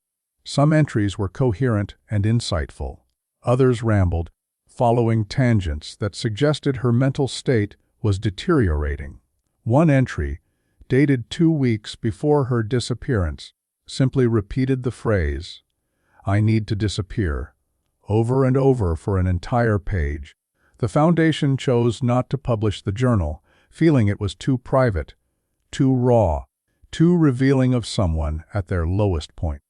[SPEAKER 1] Some entries were coherent and insightful. Others rambled, following tangents that suggested her mental state was deteriorating. One entry, dated 2 weeks before her disappearance, simply repeated the phrase, "I need to disappear," over and over for an entire page. The foundation chose not to publish the journal, feeling it was too private, too raw, too revealing of someone at their lowest point.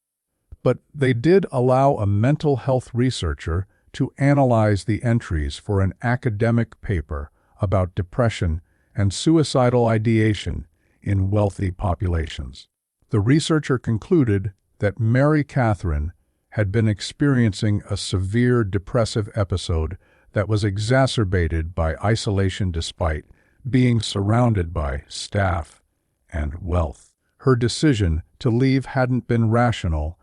[SPEAKER 1] But they did allow a mental health researcher to analyze the entries for an academic paper about depression and suicidal ideation in wealthy populations. The researcher concluded that Mary Catherine had been experiencing a severe depressive episode that was exacerbated by isolation despite being surrounded by staff and wealth. Her decision to leave hadn't been rational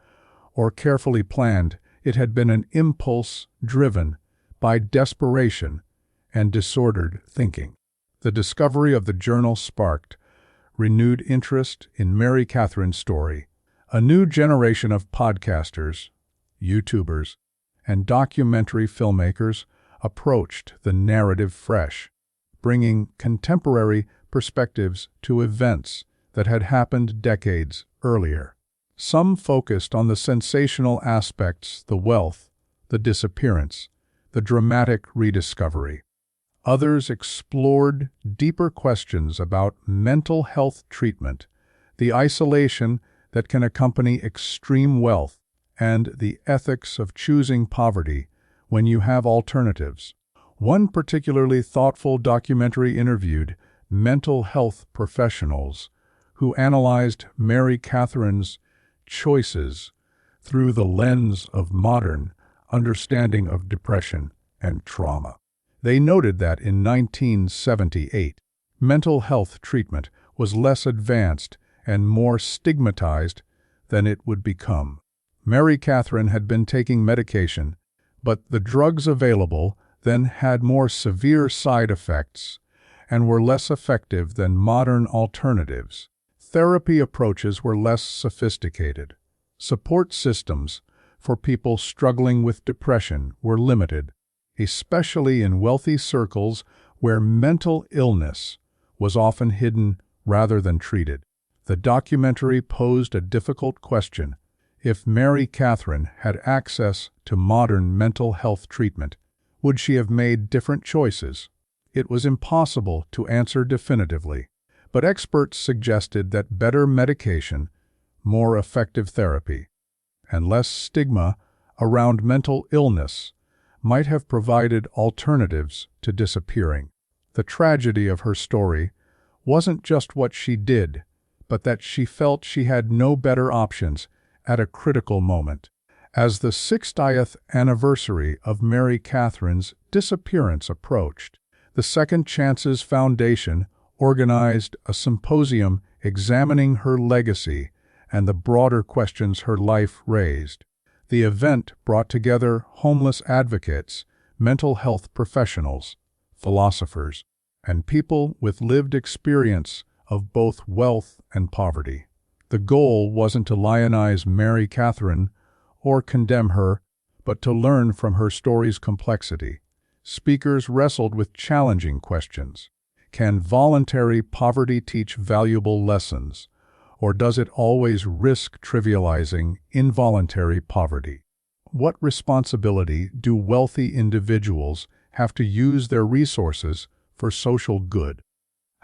[SPEAKER 1] or carefully planned. It had been an impulse driven by desperation and disordered thinking. The discovery of the journal sparked renewed interest in Mary Catherine's story. A new generation of podcasters, YouTubers, and documentary filmmakers approached the narrative fresh, bringing contemporary perspectives to events that had happened decades earlier. Some focused on the sensational aspects, the wealth, the disappearance, the dramatic rediscovery. Others explored deeper questions about mental health treatment, the isolation that can accompany extreme wealth, and the ethics of choosing poverty when you have alternatives. One particularly thoughtful documentary interviewed mental health professionals who analyzed Mary Catherine's choices through the lens of modern understanding of depression and trauma. They noted that in 1978, mental health treatment was less advanced and more stigmatized than it would become. Mary Catherine had been taking medication, but the drugs available then had more severe side effects and were less effective than modern alternatives. Therapy approaches were less sophisticated. Support systems for people struggling with depression were limited, especially in wealthy circles where mental illness was often hidden rather than treated. The documentary posed a difficult question. If Mary Catherine had access to modern mental health treatment, would she have made different choices? It was impossible to answer definitively, but experts suggested that better medication, more effective therapy, and less stigma around mental illness might have provided alternatives to disappearing. The tragedy of her story wasn't just what she did, but that she felt she had no better options at a critical moment. As the 60th anniversary of Mary Catherine's disappearance approached, the Second Chances Foundation organized a symposium examining her legacy and the broader questions her life raised. The event brought together homeless advocates, mental health professionals, philosophers, and people with lived experience of both wealth and poverty. The goal wasn't to lionize Mary Catherine or condemn her, but to learn from her story's complexity. Speakers wrestled with challenging questions. Can voluntary poverty teach valuable lessons, or does it always risk trivializing involuntary poverty? What responsibility do wealthy individuals have to use their resources for social good?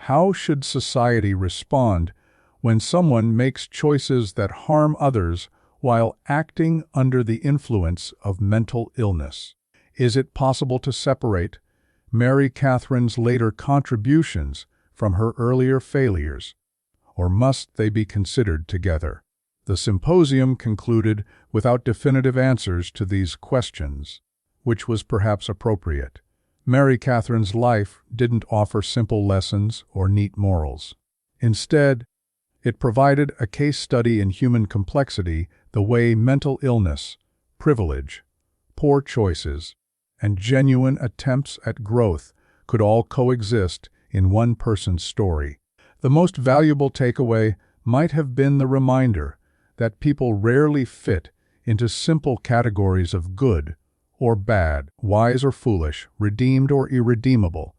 [SPEAKER 1] How should society respond when someone makes choices that harm others while acting under the influence of mental illness? Is it possible to separate Mary Catherine's later contributions from her earlier failures, or must they be considered together? The symposium concluded without definitive answers to these questions, which was perhaps appropriate. Mary Catherine's life didn't offer simple lessons or neat morals. Instead, it provided a case study in human complexity, the way mental illness, privilege, poor choices, and genuine attempts at growth could all coexist in one person's story. The most valuable takeaway might have been the reminder that people rarely fit into simple categories of good or bad, wise or foolish, redeemed or irredeemable.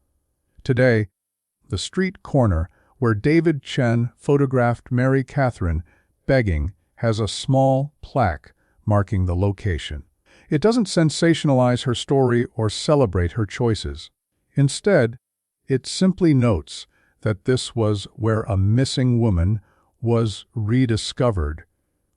[SPEAKER 1] Today, the street corner where David Chen photographed Mary Catherine begging has a small plaque marking the location. It doesn't sensationalize her story or celebrate her choices. Instead, it simply notes that this was where a missing woman was rediscovered,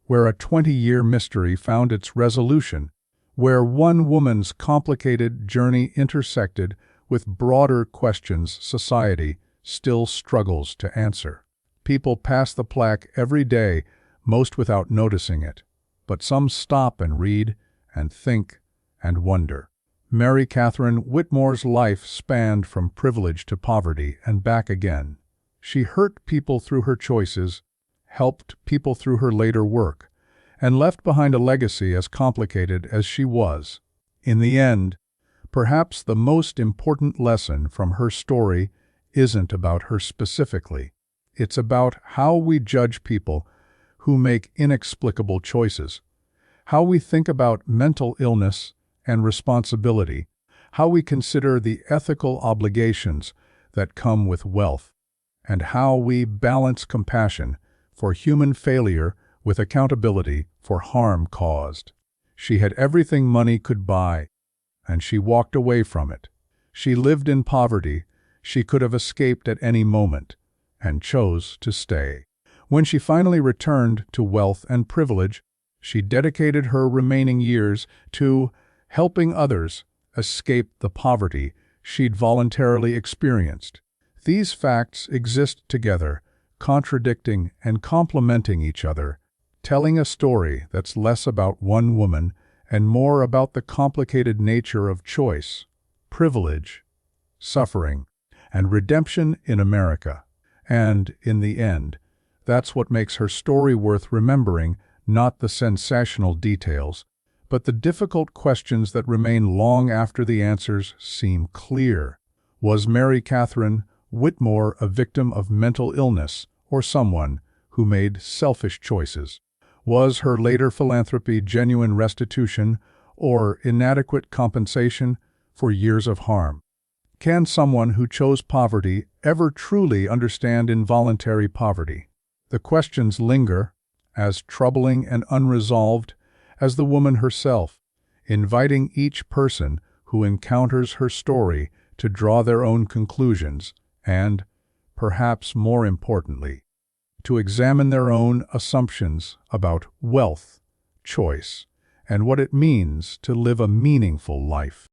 [SPEAKER 1] where a 20-year mystery found its resolution, where one woman's complicated journey intersected with broader questions society still struggles to answer. People pass the plaque every day, most without noticing it, but some stop and read and think and wonder. Mary Catherine Whitmore's life spanned from privilege to poverty and back again. She hurt people through her choices, helped people through her later work, and left behind a legacy as complicated as she was. In the end, perhaps the most important lesson from her story isn't about her specifically. It's about how we judge people who make inexplicable choices, how we think about mental illness and responsibility, how we consider the ethical obligations that come with wealth, and how we balance compassion for human failure with accountability for harm caused. She had everything money could buy, and she walked away from it. She lived in poverty. She could have escaped at any moment, and chose to stay. When she finally returned to wealth and privilege, she dedicated her remaining years to helping others escape the poverty she'd voluntarily experienced. These facts exist together, contradicting and complementing each other, telling a story that's less about one woman and more about the complicated nature of choice, privilege, suffering, and redemption in America. And, in the end, that's what makes her story worth remembering, not the sensational details, but the difficult questions that remain long after the answers seem clear. Was Mary Catherine Whitmore a victim of mental illness or someone who made selfish choices? Was her later philanthropy genuine restitution or inadequate compensation for years of harm? Can someone who chose poverty ever truly understand involuntary poverty? The questions linger, as troubling and unresolved as the woman herself, inviting each person who encounters her story to draw their own conclusions and, perhaps more importantly, to examine their own assumptions about wealth, choice, and what it means to live a meaningful life.